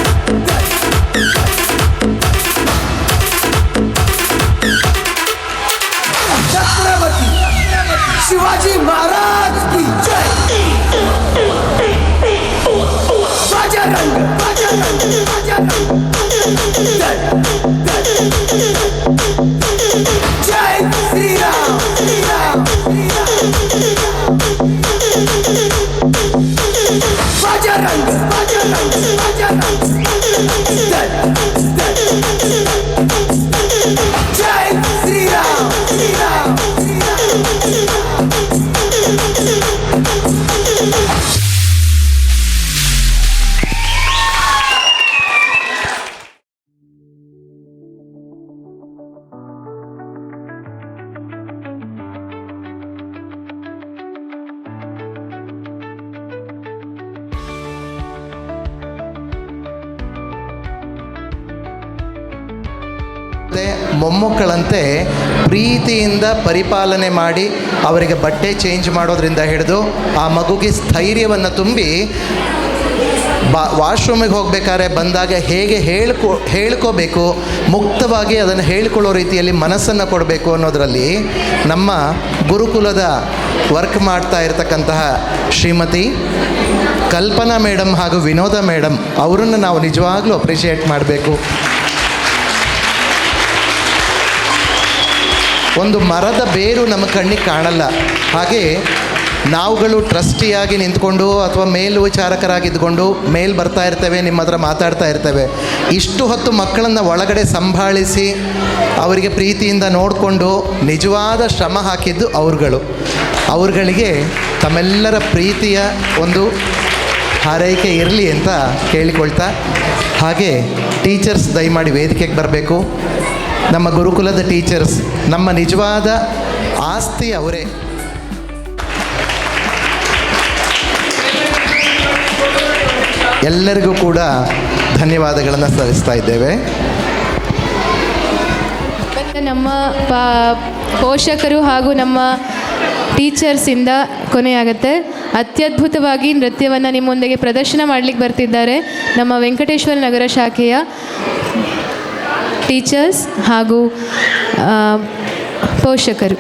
छत्रपति शिवाजी महाराज की जय। बजरंग दल जय श्री राम बजरंग दल जय श्री राम ಮೊಮ್ಮಕ್ಕಳಂತೆ ಪ್ರೀತಿಯಿಂದ ಪರಿಪಾಲನೆ ಮಾಡಿ ಅವರಿಗೆ ಬಟ್ಟೆ ಚೇಂಜ್ ಮಾಡೋದ್ರಿಂದ ಹಿಡಿದು ಆ ಮಗುಗೆ ಸ್ಥೈರ್ಯವನ್ನು ತುಂಬಿ ವಾಶ್ರೂಮಿಗೆ ಹೋಗಬೇಕಾದ್ರೆ ಬಂದಾಗ ಹೇಗೆ ಹೇಳ್ಕೋಬೇಕು, ಮುಕ್ತವಾಗಿ ಅದನ್ನು ಹೇಳ್ಕೊಳ್ಳೋ ರೀತಿಯಲ್ಲಿ ಮನಸ್ಸನ್ನು ಕೊಡಬೇಕು ಅನ್ನೋದರಲ್ಲಿ ನಮ್ಮ ಗುರುಕುಲದ ವರ್ಕ್ ಮಾಡ್ತಾ ಇರತಕ್ಕಂತಹ ಶ್ರೀಮತಿ ಕಲ್ಪನಾ ಮೇಡಮ್ ಹಾಗೂ ವಿನೋದ ಮೇಡಮ್ ಅವರನ್ನು ನಾವು ನಿಜವಾಗ್ಲೂ ಅಪ್ರಿಷಿಯೇಟ್ ಮಾಡಬೇಕು. ಒಂದು ಮರದ ಬೇರು ನಮ್ಮ ಕಣ್ಣಿಗೆ ಕಾಣಲ್ಲ, ಹಾಗೆ ನಾವುಗಳು ಟ್ರಸ್ಟಿಯಾಗಿ ನಿಂತ್ಕೊಂಡು ಅಥವಾ ಮೇಲ್ವಿಚಾರಕರಾಗಿದ್ದುಕೊಂಡು ಬರ್ತಾ ಇರ್ತೇವೆ, ನಿಮ್ಮ ಹತ್ರ ಮಾತಾಡ್ತಾ ಇರ್ತೇವೆ. ಇಷ್ಟು ಹೊತ್ತು ಮಕ್ಕಳನ್ನು ಒಳಗಡೆ ಸಂಭಾಳಿಸಿ ಅವರಿಗೆ ಪ್ರೀತಿಯಿಂದ ನೋಡಿಕೊಂಡು ನಿಜವಾದ ಶ್ರಮ ಹಾಕಿದ್ದು ಅವ್ರುಗಳಿಗೆ ತಮ್ಮೆಲ್ಲರ ಪ್ರೀತಿಯ ಒಂದು ಹಾರೈಕೆ ಇರಲಿ ಅಂತ ಕೇಳಿಕೊಳ್ತಾ, ಹಾಗೆ ಟೀಚರ್ಸ್ ದಯಮಾಡಿ ವೇದಿಕೆಗೆ ಬರಬೇಕು. ನಮ್ಮ ಗುರುಕುಲದ ಟೀಚರ್ಸ್ ನಮ್ಮ ನಿಜವಾದ ಆಸ್ತಿ ಅವರೇ. ಎಲ್ಲರಿಗೂ ಕೂಡ ಧನ್ಯವಾದಗಳನ್ನು ಸಲ್ಲಿಸ್ತಾ ಇದ್ದೇವೆ. ನಮ್ಮ ಪೋಷಕರು ಹಾಗೂ ನಮ್ಮ ಟೀಚರ್ಸಿಂದ ಕೊನೆಯಾಗುತ್ತೆ. ಅತ್ಯದ್ಭುತವಾಗಿ ನೃತ್ಯವನ್ನು ನಿಮ್ಮೊಂದಿಗೆ ಪ್ರದರ್ಶನ ಮಾಡಲಿಕ್ಕೆ ಬರ್ತಿದ್ದಾರೆ ನಮ್ಮ ವೆಂಕಟೇಶ್ವರ ನಗರ ಶಾಖೆಯ ಟೀಚರ್ಸ್ ಹಾಗೂ ಪೋಷಕರು.